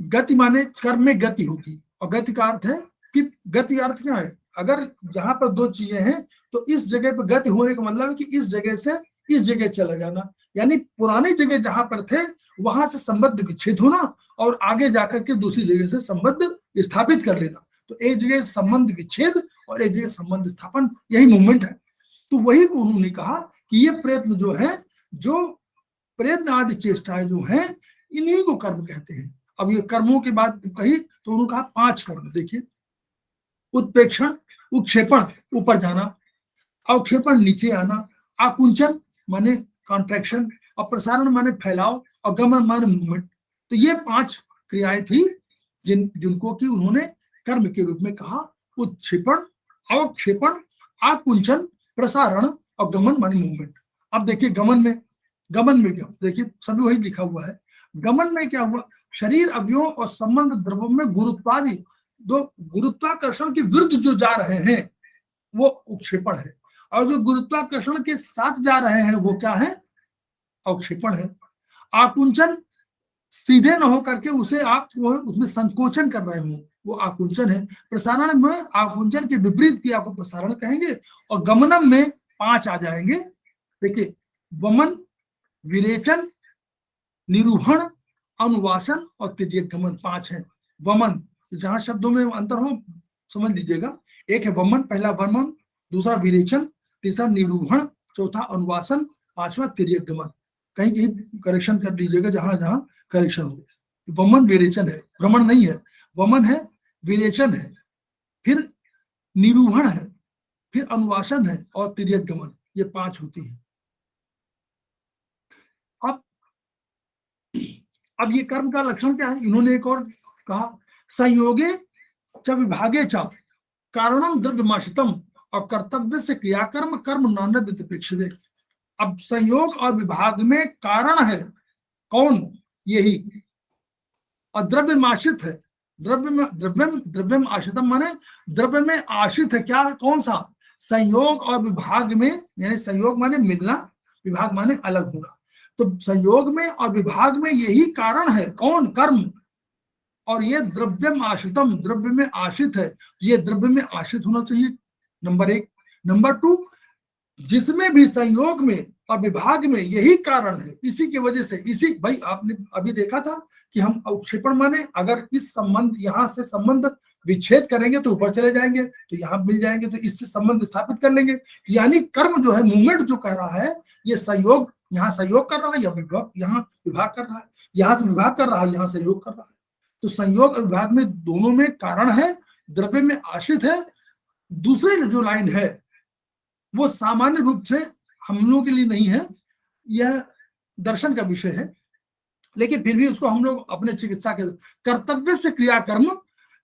गति माने कर्म में गति होगी। और गति का अर्थ है कि गति अर्थ क्या है? अगर यहाँ पर दो चीजें हैं तो इस जगह पर गति होने का मतलब है कि इस जगह से इस जगह चला जाना, यानी पुरानी जगह जहां पर थे वहां से संबंध विच्छेद होना और आगे जाकर के दूसरी जगह से संबंध स्थापित कर लेना। तो एक जगह संबंध विच्छेद और एक जगह संबंध स्थापन, यही मूवमेंट है। तो वही को उन्होंने कहा कि ये प्रयत्न जो है, जो प्रयत्न आदि चेष्टाएं जो है, इन्हीं को कर्म कहते हैं। अब ये कर्मों की बात कही तो उन्होंने कहा 5 कर्म। देखिए, उत्प्रेक्षण, उत्क्षेपण ऊपर जाना, अवक्षेपण नीचे आना, आकुंचन माने कॉन्ट्रैक्शन, और प्रसारण माने फैलाव, और गमन माने मूवमेंट। तो ये 5 क्रियाएं थी जिनको कि उन्होंने कर्म के रूप में कहा। उत्क्षेपण, अवक्षेपण, आकुंचन, प्रसारण और गमन माने मूवमेंट। अब देखिए गमन में क्या, देखिए सभी वही लिखा हुआ है। गमन में क्या हुआ? शरीर अवयवों और संबंध द्रव्यों में गुरुत्वादि, दो गुरुत्वाकर्षण के विरुद्ध जो जा रहे हैं वो उत्क्षेपण है, और जो गुरुत्वाकर्षण के साथ जा रहे हैं वो क्या है? अवक्षेपण है। आकुंचन, सीधे न हो करके उसे आप उसमें संकोचन कर रहे हो, वो आकुंचन है। प्रसारण में आकुंचन के विपरीत क्रिया को प्रसारण कहेंगे। और गमनम में 5 आ जाएंगे। देखिए, वमन, विरेचन, निरूपण, अनुवासन और तिर्यक गमन, 5 है। वमन, जहां शब्दों में अंतर हो समझ लीजिएगा। एक है वमन, पहला वमन, दूसरा विरेचन, तीसरा निरूपण, चौथा अनुवासन, 5वां तिर्यक गमन। कहीं कहीं करेक्शन कर लीजिएगा जहां जहां करेक्शन हो। वमन विरेचन है, भ्रमण नहीं है। वमन है, विरेचन है, फिर निरूपण है, फिर अनुवासन है और तिर्यक गमन, ये 5 होती है। अब ये कर्म का लक्षण क्या है? इन्होंने एक और कहा, संयोगे च विभागे च कारणम द्रव्यमाश्रितम और कर्तव्य से क्रियाकर्म कर्म नान्यपेक्षित। अब संयोग और विभाग में कारण है कौन? यही। और द्रव्यमाश्रित है, द्रव्यम आश्रितम माने द्रव्य में आश्रित है। क्या? कौन सा? संयोग और विभाग में, यानी संयोग माने मिलना, विभाग माने अलग होना। तो संयोग में और विभाग में यही कारण है। कौन? कर्म। और ये द्रव्यम आश्रितम, द्रव्य में आश्रित है, ये द्रव्य में आश्रित होना चाहिए, नंबर 1। नंबर 2, जिसमें भी संयोग में और विभाग में यही कारण है, इसी की वजह से, इसी भाई आपने अभी देखा था कि हम अवक्षेपण माने अगर इस संबंध, यहां से संबंध विच्छेद करेंगे तो ऊपर चले जाएंगे, तो यहाँ मिल जाएंगे, तो इससे संबंध स्थापित कर लेंगे। यानी कर्म जो है, मूवमेंट जो कह रहा है, ये संयोग, यहाँ संयोग कर रहा है या विभाग, यहाँ विभाग कर रहा है, यहाँ से विभाग कर रहा है, यहाँ संयोग कर रहा है। तो संयोग और विभाग में दोनों में कारण है, द्रव्य में आश्रित है। दूसरी जो लाइन है वो सामान्य रूप से हम लोगों के लिए नहीं है, यह दर्शन का विषय है, लेकिन फिर भी उसको हम लोग अपने चिकित्सा के कर्तव्य से क्रिया कर्म,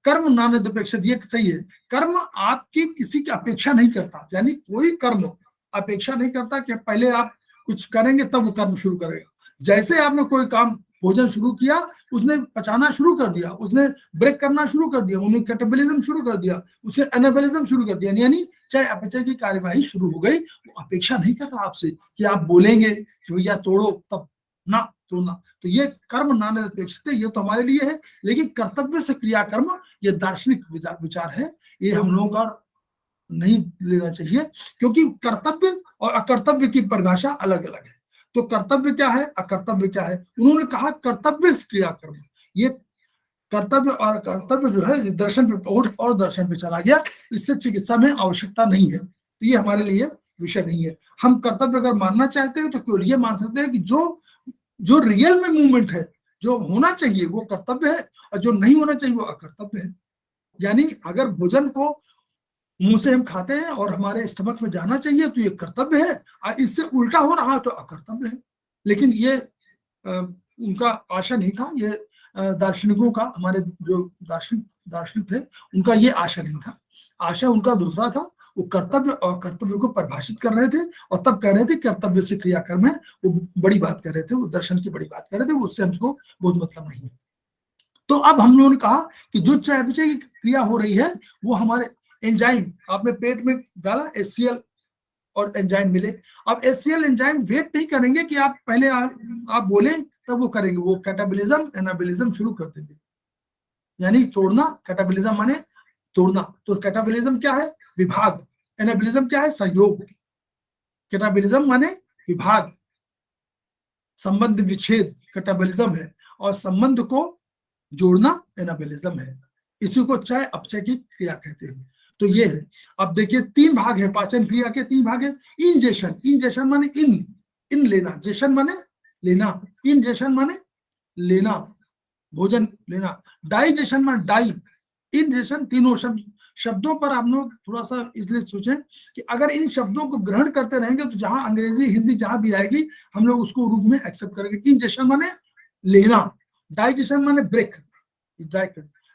कर्म नान्यद अपेक्षित, ये सही है। कर्म आपकी किसी की अपेक्षा नहीं करता, यानी कोई कर्म अपेक्षा नहीं करता कि पहले आप कुछ करेंगे तब वो कर्म शुरू करेगा। जैसे आपने कोई काम, भोजन शुरू किया, उसने पचाना शुरू कर दिया, उसने ब्रेक करना शुरू कर दिया, उसने कैटाबॉलिज्म शुरू कर दिया, उसने एनाबॉलिज्म शुरू कर दिया, यानी चाहे अपचय की कार्यवाही शुरू हो गई, वो अपेक्षा नहीं कर रहा आपसे कि आप बोलेंगे कि भैया तोड़ो, तब ना तोड़ना। तो ये कर्म नान्यद अपेक्षित है, ये तो हमारे लिए है। लेकिन कर्तव्य से क्रिया कर्म, ये दार्शनिक विचार है, ये हम लोगों का नहीं लेना चाहिए, क्योंकि कर्तव्य और अकर्तव्य की परिभाषा अलग अलग है। तो कर्तव्य क्या है, अकर्तव्य क्या है? उन्होंने कहा कर्तव्य क्रिया कर्म। ये कर्तव्य और कर्तव्य जो है दर्शन पे और दर्शन पे चला गया, इससे चिकित्सा में आवश्यकता नहीं है, तो ये हमारे लिए विषय नहीं है। हम कर्तव्य अगर मानना चाहते हैं तो केवल ये मान सकते हैं कि जो रियल में मूवमेंट है, जो होना चाहिए वो कर्तव्य है, और जो नहीं होना चाहिए वो अकर्तव्य है। यानी अगर भोजन को मुंह से हम खाते हैं और हमारे स्टमक में जाना चाहिए तो ये कर्तव्य है, और इससे उल्टा हो रहा तो अकर्तव्य है। लेकिन ये उनका आशा नहीं था, ये दार्शनिकों का, हमारे जो दार्शनिक थे उनका ये आशा नहीं था। आशा उनका दूसरा था, वो कर्तव्य और कर्तव्य को परिभाषित कर रहे थे, और तब कह रहे थे कर्तव्य से क्रिया कर्म है, वो बड़ी बात कर रहे थे, वो दर्शन की बड़ी बात कर रहे थे, उससे हमको बहुत मतलब नहीं है। तो अब हम लोगों ने कहा कि जो चयापचय की क्रिया हो रही है वो हमारे एंजाइम, आपने पेट में डाला HCl और एंजाइम मिले। अब HCl एंजाइम वेट नहीं करेंगे कि आप पहले आप बोले तब वो करेंगे, वो कैटाबॉलिज्म एनाबॉलिज्म शुरू कर देंगे, यानी तोड़ना। कैटाबॉलिज्म माने तोड़ना, तो कैटाबॉलिज्म क्या है? विभाग। एनाबॉलिज्म क्या है? संयोग। कैटाबॉलिज्म माने विभाग, संबंध विच्छेद कैटाबॉलिज्म है, और संबंध को जोड़ना एनाबॉलिज्म है। इसी को चय अपचय की क्रिया कहते हैं। तो ये है। अब देखिए तीन भाग है, पाचन क्रिया के तीन भाग है। इंजेशन, इंजेशन माने इन लेना, जेशन माने लेना, इंजेशन माने लेना, भोजन लेना। डाइजेशन माने डाई, इंजेशन, तीनों शब्दों पर आप लोग थोड़ा सा इसलिए सोचें कि अगर इन शब्दों को ग्रहण करते रहेंगे तो जहां अंग्रेजी हिंदी जहां भी आएगी हम लोग उसको रूप में एक्सेप्ट करेंगे। इंजेशन माने लेना, डाइजेशन माने ब्रेक,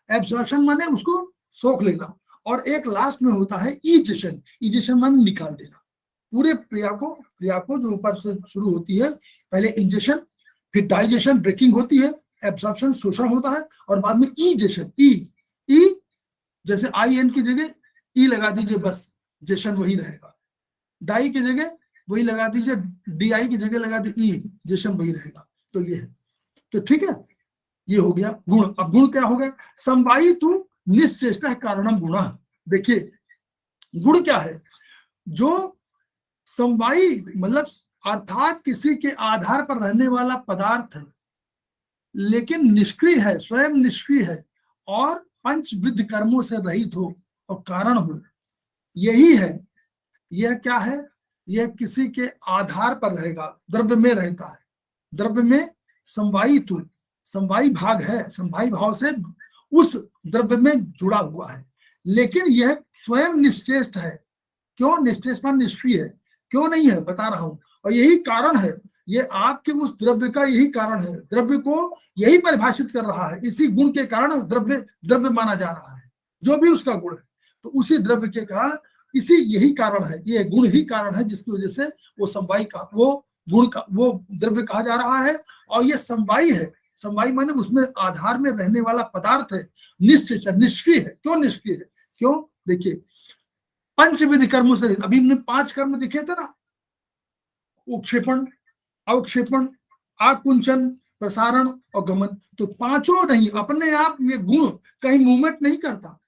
एब्जॉर्प्शन माने उसको सोख लेना, और एक लास्ट में होता है इजेशन, इजेशन माने निकाल देना। पूरे क्रिया को जो ऊपर से शुरू होती है, पहले इंजेशन, फिर डाइजेशन ब्रेकिंग होती है, एब्जॉर्प्शन शोषण होता है, और बाद में इजेशन, ई जैसे IN की जगह ई लगा दीजिए, बस जेशन वही रहेगा। डाई की जगह वही लगा दीजिए, DI की जगह लगा दीजिए ई, जेशन वही रहेगा। तो ये है, तो ठीक है, ये हो गया गुण। अब गुण क्या हो गया? समवायी तू निश्चेष्टा कारणम गुण। देखिए गुण क्या है? जो समवायी मतलब अर्थात किसी के आधार पर रहने वाला पदार्थ है, लेकिन निष्क्रिय है, स्वयं निष्क्रिय है, और पंचविध कर्मों से रहित हो और कारण हो, यही है। यह क्या है? यह किसी के आधार पर रहेगा, द्रव्य में रहता है, द्रव्य में समवायी तू, समवायी भाग है, समवायी भाव से उस द्रव्य में जुड़ा हुआ है, लेकिन यह स्वयं निश्चेष्ट है। क्यों निश्चेष्ट? निष्क्रिय है। क्यों नहीं है? बता रहा हूं, और यही कारण है, ये आपके उस द्रव्य का यही कारण है, द्रव्य को यही परिभाषित कर रहा है। इसी गुण के कारण द्रव्य माना जा रहा है, जो भी उसका गुण है, तो उसी द्रव्य के कारण, इसी यही कारण है, ये गुण ही कारण है जिसकी वजह से वो समवायी का, वो गुण का, वो द्रव्य कहा जा रहा है। और ये समवायी है, समवायी माने उसमें आधार में रहने वाला पदार्थ है, निष्क्रिय है। क्यों निष्क्रिय है? क्यों? देखिए पंचविध कर्मों से, अभी हमने 5 कर्म दिखे थे ना, उत्क्षेपण, अवक्षेपण, आकुंचन, प्रसारण और गमन। तो पांचों नहीं, अपने आप ये गुण कहीं मूवमेंट नहीं करता,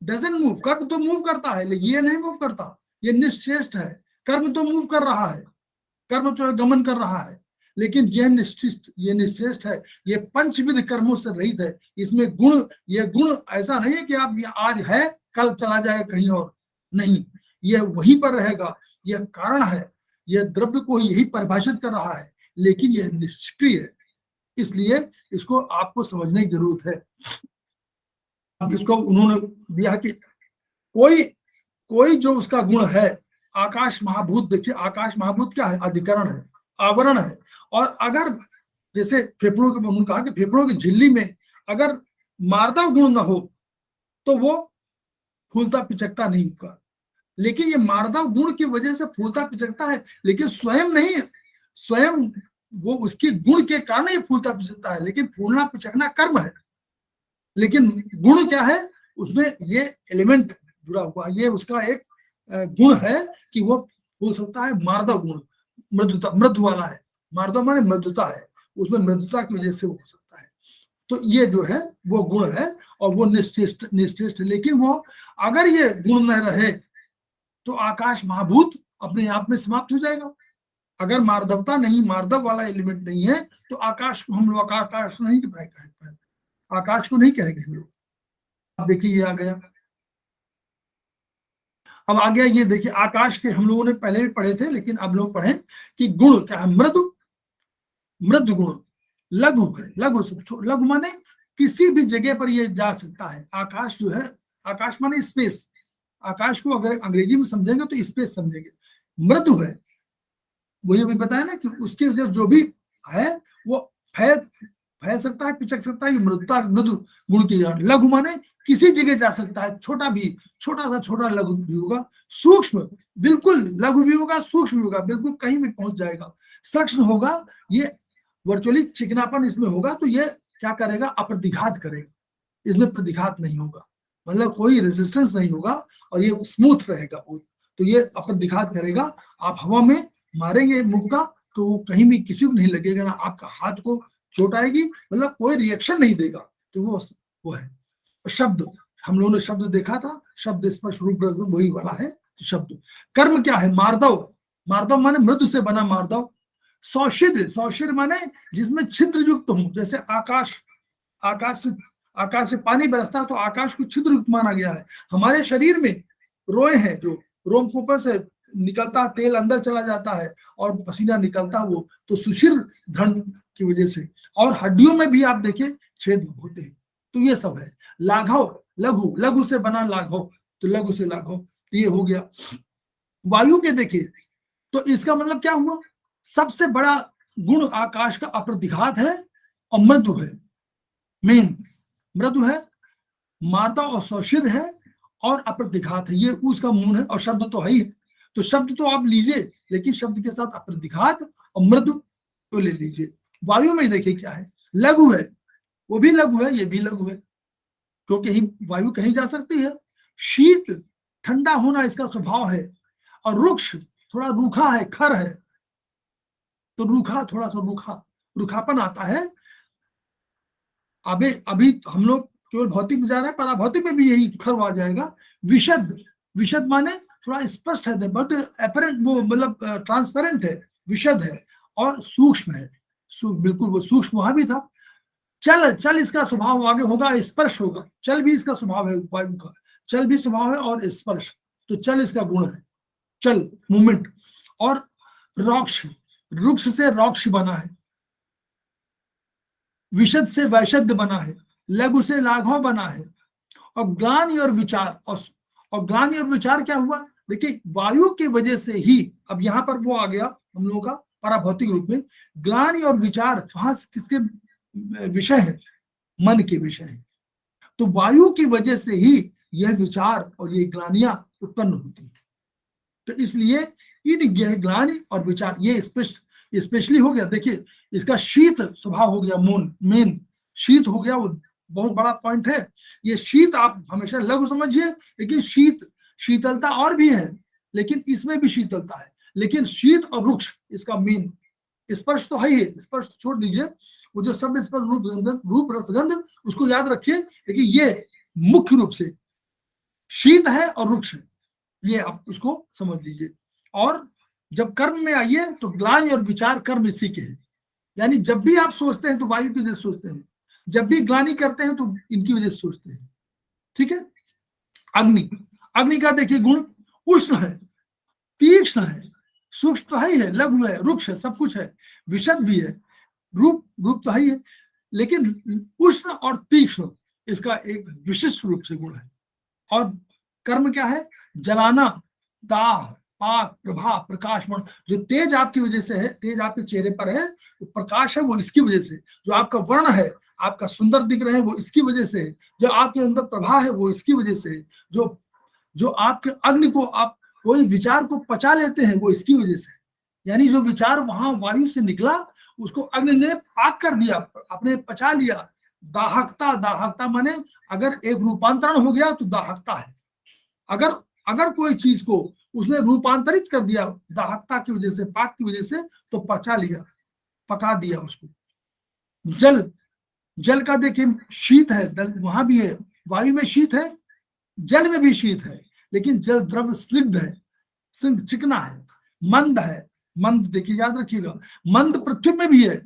डजंट मूव। कर्म तो मूव करता है लेकिन ये नहीं मूव करता, ये निश्चेष्ट है। कर्म तो मूव कर रहा है, कर्म जो है गमन कर रहा है, लेकिन यह निश्चेष्ट है, ये पंचविध कर्मों से रहित है। इसमें गुण, ये गुण ऐसा नहीं है कि आप ये आज है कल चला जाए कहीं और, नहीं, यह वहीं पर रहेगा। यह कारण है, यह द्रव्य को यही परिभाषित कर रहा है, लेकिन यह निष्क्रिय है। इसलिए इसको आपको समझने की जरूरत है। अब इसको उन्होंने दिया कि कोई कोई जो उसका गुण है, आकाश महाभूत, देखिए आकाश महाभूत क्या है, अधिकरण है, आवरण है। और अगर जैसे फेफड़ों के, उन्होंने कहा कि फेफड़ों की झिल्ली में अगर मार्दव गुण न हो तो वो फूलता पिचकता नहीं होगा। लेकिन ये मार्दव गुण की वजह से फूलता पिचकता है, लेकिन स्वयं नहीं, स्वयं वो उसके गुण के कारण ये फूलता पिचकता है, लेकिन फूलना पिचकना कर्म है। लेकिन गुण क्या है, उसमें ये एलिमेंट जुड़ा हुआ, ये उसका एक गुण है कि वो फूल सकता है। मार्दव गुण मृदुता, मृदु वाला है, मार्दव माने मृदुता है, उसमें मृदुता की वजह से वो हो सकता है। तो ये जो है वो गुण है और वो निश्चेष्ट निश्चेष्ट। लेकिन वो अगर ये गुण न रहे तो आकाश महाभूत अपने आप में समाप्त हो जाएगा। अगर मार्दवता नहीं, मार्दव वाला एलिमेंट नहीं है तो आकाश को हम लोग आकाश नहीं कह पाएंगे, आकाश को नहीं कहेंगे हम लोग। अब देखिए ये आ गया। अब आ गया ये देखिए, आकाश के हम लोगों ने पहले भी पढ़े थे, लेकिन अब लोग पढ़े कि गुण क्या है। मृदु, मृदु गुण। लघु है, लघु लघु माने किसी भी जगह पर ये जा सकता है। आकाश जो है, आकाश माने स्पेस, आकाश को अगर अंग्रेजी में समझेंगे तो स्पेस समझेंगे। मृदु है, वो ये भी बताया ना कि उसके जो भी है वो फैल फैल सकता है, पिचक सकता है, ये मृदुता, मृदु गुण की जान। लघु माने किसी जगह जा सकता है, छोटा भी, छोटा सा छोटा लघु भी होगा। सूक्ष्म, बिल्कुल लघु भी होगा, सूक्ष्म भी होगा, बिल्कुल कहीं भी पहुंच जाएगा। सूक्ष्म होगा, ये वर्चुअली चिकनापन इसमें होगा, तो ये क्या करेगा, अप्रतिघात करेगा, इसमें प्रतिघात नहीं होगा, मतलब कोई रेजिस्टेंस नहीं होगा और ये स्मूथ रहेगा। तो ये अप्रतिघात करेगा। आप हवा में मारेंगे मुक्का तो वो कहीं भी किसी को नहीं लगेगा, ना आपका हाथ को चोट आएगी, मतलब कोई रिएक्शन नहीं देगा। तो वो है। शब्द, हम लोगों ने शब्द देखा था, शब्द स्पर्श रूप वही वाला है शब्द। कर्म क्या है, मार्दव, मार्दव माने मृदु से बना मार्दव। सौशिर, सौशिर माने जिसमें छिद्र युक्त हो, जैसे आकाश, आकाश से पानी बरसता तो आकाश को छिद्र युक्त माना गया है। हमारे शरीर में रोए हैं, जो रोमकूपर से निकलता तेल अंदर चला जाता है और पसीना निकलता, वो तो सुशिर धन की वजह से। और हड्डियों में भी आप देखिए छेद होते हैं, तो ये सब है। लाघव, लघु, लघु से बना लाघव, तो लघु से लाघव, तो ये हो गया। वायु के देखिए तो इसका मतलब क्या हुआ, सबसे बड़ा गुण आकाश का अप्रतिघात है और मृदु है। मेन मृदु है, मार्दव और सौशिर है और अप्रतिघात है, ये उसका मूल है। और शब्द तो है ही, तो शब्द तो आप लीजिए, लेकिन शब्द के साथ अप्रतिघात और मृदु तो ले लीजिए। वायु में देखिए क्या है, लघु है, वो भी लघु है, ये भी लघु है, क्योंकि वायु कहीं जा सकती है। शीत, ठंडा होना इसका स्वभाव है। और रुक्ष, थोड़ा रूखा है, खर है, तो रूखा, थोड़ा सा रूखा, रूखापन आता है। अभी हम लोग केवल भौतिक में जा रहे हैं, पराभौतिक में भी यही खर आ जाएगा। विशद, विशद माने थोड़ा स्पष्ट है, बहुत एपरेंट, वो मतलब ट्रांसपेरेंट है, विशद है। और सूक्ष्म है, बिल्कुल वो सूक्ष्म वहां भी था। चल, चल इसका स्वभाव आगे होगा, स्पर्श होगा, चल भी इसका स्वभाव है, वायु का चल भी स्वभाव है और स्पर्श, तो चल इसका गुण है, चल मूवमेंट। और रौक्ष, रुक्ष से रौक्ष बना है, विशद से वैशद बना है, लघु से लाघव बना है। और ग्लानि और विचार, और ग्लानि और विचार क्या हुआ, देखिए वायु की वजह से ही, अब यहां पर वो आ गया हम लोगों का पराभौतिक रूप में। ग्लानि और विचार वहां किसके विषय है, मन के विषय है। तो वायु की वजह से ही यह विचार और ये ग्लानियां उत्पन्न होती है। तो इसलिए इन ग्लानि और विचार ये स्पेशली हो गया। देखिए इसका शीत स्वभाव हो गया, मेन शीत हो गया, वो बहुत बड़ा पॉइंट है। ये शीत आप हमेशा लघु समझिए, लेकिन शीतलता और भी है, लेकिन इसमें भी शीतलता है। लेकिन शीत और रुक्ष इसका मेन। स्पर्श तो है ही, स्पर्श छोड़ दीजिए, वो जो शब्द स्पर्श रूप रसगंध उसको याद रखिए, लेकिन ये मुख्य रूप से शीत है और रुक्ष है, ये आप उसको समझ लीजिए। और जब कर्म में आइए तो ग्लानि और विचार कर्म इसी के हैं, यानी जब भी आप सोचते हैं तो वायु की वजह से सोचते हैं, जब भी ग्लानि करते हैं तो इनकी वजह से सोचते हैं। ठीक है। अग्नि, अग्नि का देखिए गुण उष्ण है, तीक्ष्ण है, सूक्ष्म तो है, लघु है, रुक्ष है, सब कुछ है, विशद भी है। रूप रूप तो है ही है, लेकिन उष्ण और तीक्ष्ण इसका एक विशिष्ट रूप से गुण है। और कर्म क्या है? जलाना, दाह, पाक, प्रभा, प्रकाशमण। जो तेज आपकी वजह से है, तेज आपके चेहरे पर है, तो प्रकाश है वो इसकी वजह से। जो आपका वर्ण है, आपका सुंदर दिख रहे हैं वो इसकी वजह से। जो आपके अंदर प्रभा है वो इसकी वजह से। जो जो आपके अग्नि को, आप कोई विचार को पचा लेते हैं वो इसकी वजह से। यानी जो विचार वहां वायु से निकला उसको अग्नि ने पाक कर दिया, आपने पचा लिया। दाहकता, दाहकता माने अगर एक रूपांतरण हो गया तो दाहकता है। अगर अगर कोई चीज को उसने रूपांतरित कर दिया दाहकता की वजह से, पाक की वजह से, तो पचा लिया, पका दिया उसको। जल, जल का देखिए शीत है, वहां भी है, वायु में शीत है, जल में भी शीत है, लेकिन जल द्रव स्निग्ध है, स्निग्ध चिकना है, मंद है। मंद देखिए, याद रखिएगा, मंद पृथ्वी में भी है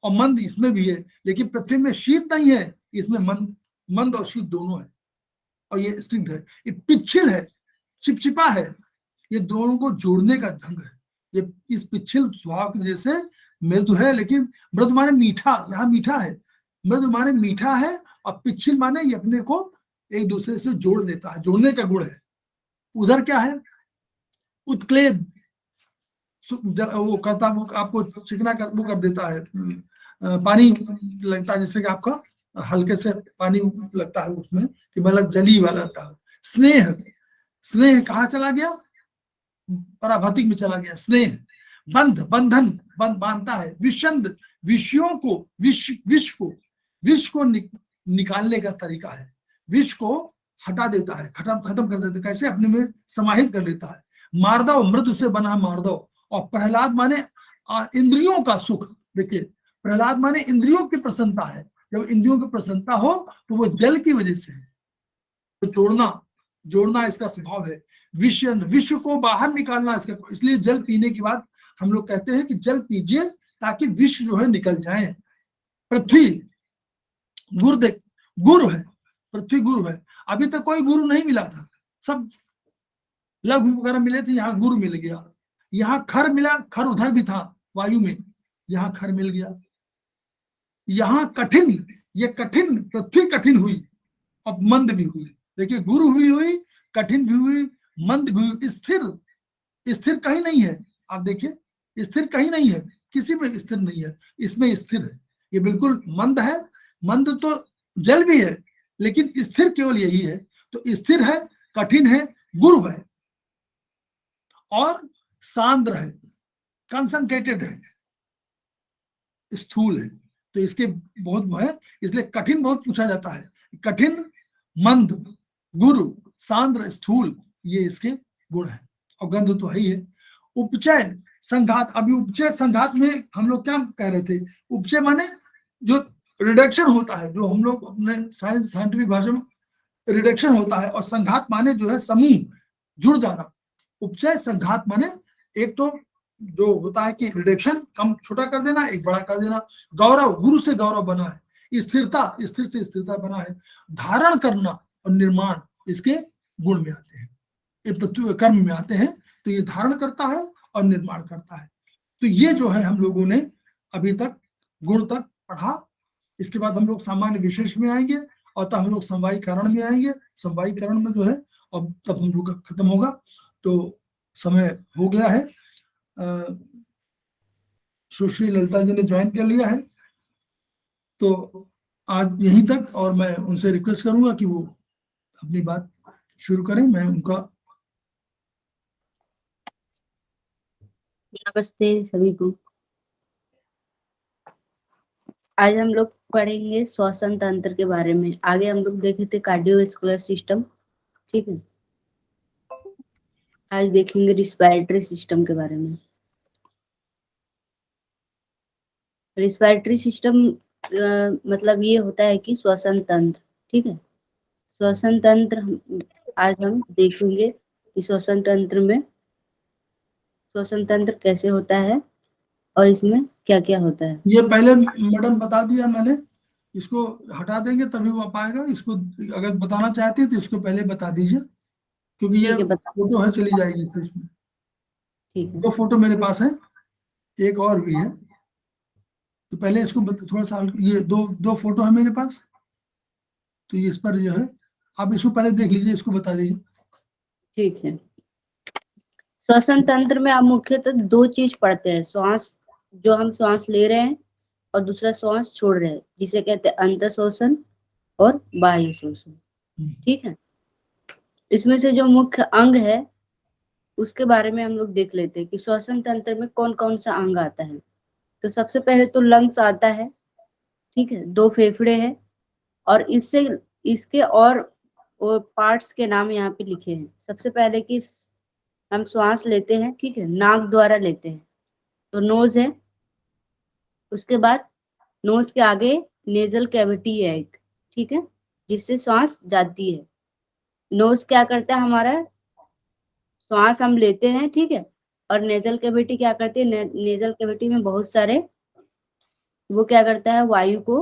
और मंद इसमें भी है, लेकिन पृथ्वी में शीत नहीं है, इसमें मंद, मंद और शीत दोनों है। और ये स्निग्ध है, ये पिच्छिल है, चिपचिपा है। ये दोनों को जोड़ने का ढंग है। ये इस पिच्छिल स्वभाव की वजह से मृदु है, लेकिन मृदु माने मीठा, यहाँ मीठा है, मृदु माने मीठा है, और पिच्छिल माने ये अपने को एक दूसरे से जोड़ देता है, जोड़ने का गुण है। उधर क्या है? उत्क्लेद, वो करता, वो आपको चिकना कर, वो कर देता है, पानी लगता है, जैसे कि आपका हल्के से पानी लगता है उसमें, कि मतलब जली वाला था। स्नेह, स्नेह कहाँ चला गया? पराभौतिक में चला गया। स्नेह, बंध, बंधन, बंध बांधता है। विषंद, विषयों को, विष को निकालने का तरीका है। विष को हटा देता है, खत्म कर देता है। कैसे? अपने में समाहित कर लेता है। मार्दव, मृदु से बना मार्दव। और प्रहलाद माने इंद्रियों का सुख। देखिए, प्रहलाद माने इंद्रियों की प्रसन्नता है। जब इंद्रियों की प्रसन्नता हो तो वो जल की वजह से है। तो जोड़ना इसका स्वभाव है। विश्व को बाहर निकालना इसका, इसलिए जल पीने के बाद हम लोग कहते हैं कि जल पीजिए ताकि विष जो है निकल जाए। पृथ्वी गुरु है, पृथ्वी गुरु है। अभी तक कोई गुरु नहीं मिला था, सब लघु वगैरह मिले थे, यहाँ गुरु मिल गया। यहाँ खर मिला, खर उधर भी था वायु में, यहाँ खर मिल गया। यहाँ कठिन, ये कठिन, पृथ्वी कठिन हुई और मंद भी हुई। देखिए, गुरु भी हुई, कठिन भी हुई, मंद भी हुई। स्थिर, स्थिर कहीं नहीं है। आप देखिए, स्थिर कहीं नहीं है, किसी में स्थिर नहीं है, इसमें स्थिर है। ये बिल्कुल मंद है। मंद तो जल भी है, लेकिन स्थिर केवल यही है। तो स्थिर है, कठिन है, गुरु है, और सांद्र है, कंसंट्रेटेड है, स्थूल है। तो इसके बहुत वो है, इसलिए कठिन बहुत पूछा जाता है। कठिन, मंद, गुरु, सांद्र, स्थूल, ये इसके गुण है। और गंध तो है ही है। उपचय, संघात। अभी उपचय संघात में हम लोग क्या कह रहे थे? उपचय माने जो रिडक्शन होता है, जो हम लोग अपने साइंटिफिक भाषा में रिडक्शन होता है। और संघात माने जो है समूह, जुड़ जाना। उपचय, संघात माने एक तो जो होता है कि रिडक्शन, कम छोटा कर देना, एक बड़ा कर देना। गौरव, गुरु से गौरव बना है। स्थिरता, स्थिर से स्थिरता बना है। धारण करना और निर्माण इसके गुण में आते हैं, ये पृथ्वी कर्म में आते हैं। तो ये धारण करता है और निर्माण करता है। तो ये जो है हम लोगों ने अभी तक गुण तक पढ़ा। इसके बाद हम लोग सामान्य विशेष में आएंगे, और तब हम लोग समवायी कारण में आएंगे। समवायी कारण में जो है, और तब हम लोग का खत्म होगा। तो समय हो गया है। सुश्री ललिता जी ने ज्वाइन कर लिया है, तो आज यहीं तक। और मैं उनसे रिक्वेस्ट करूंगा कि वो अपनी बात शुरू करें। मैं उनका नमस्ते सभी को। आज हम लोग पढ़ेंगे श्वसन तंत्र के बारे में। आगे हम लोग देखे थे कार्डियोवैस्कुलर सिस्टम, ठीक है। आज देखेंगे रिस्पिरेटरी सिस्टम के बारे में। रिस्पिरेटरी सिस्टम मतलब ये होता है कि श्वसन तंत्र, ठीक है। श्वसन तंत्र आज हम देखेंगे कि श्वसन तंत्र में श्वसन तंत्र कैसे होता है और इसमें क्या क्या होता है। ये पहले मैडम बता दिया मैंने, इसको हटा देंगे तभी वो आ पाएगा। इसको अगर बताना चाहते हैं तो इसको पहले बता दीजिए, क्योंकि ये ठीक है, बता। फोटो है, चली जाएगी फिर इसमें। ठीक है, 2 फोटो मेरे पास है, एक और भी है, तो पहले इसको थोड़ा सा ये दो फोटो है मेरे पास, तो ये इस पर जो है आप इसको पहले देख लीजिए, इसको बता दीजिए। ठीक है। श्वसन तंत्र में आप मुख्यतः दो चीज पढ़ते हैं, श्वास, जो हम श्वास ले रहे हैं, और दूसरा श्वास छोड़ रहे हैं, जिसे कहते हैं अंतः श्वसन और बाह्य श्वसन। ठीक है। इसमें से जो मुख्य अंग है उसके बारे में हम लोग देख लेते हैं कि श्वसन तंत्र में कौन कौन सा अंग आता है। तो सबसे पहले तो लंग्स आता है। ठीक है, दो फेफड़े हैं, और इसके और पार्ट्स के नाम यहाँ पे लिखे हैं। सबसे पहले कि हम श्वास लेते हैं, ठीक है, नाक द्वारा लेते हैं, तो नोज है। उसके बाद नोज के आगे नेजल कैविटी है एक, ठीक है, जिससे श्वास जाती है। नोज क्या करता है हमारा, श्वास हम लेते हैं, ठीक है, और नेजल कैविटी क्या करती है, नेजल कैविटी में बहुत सारे, वो क्या करता है, वायु को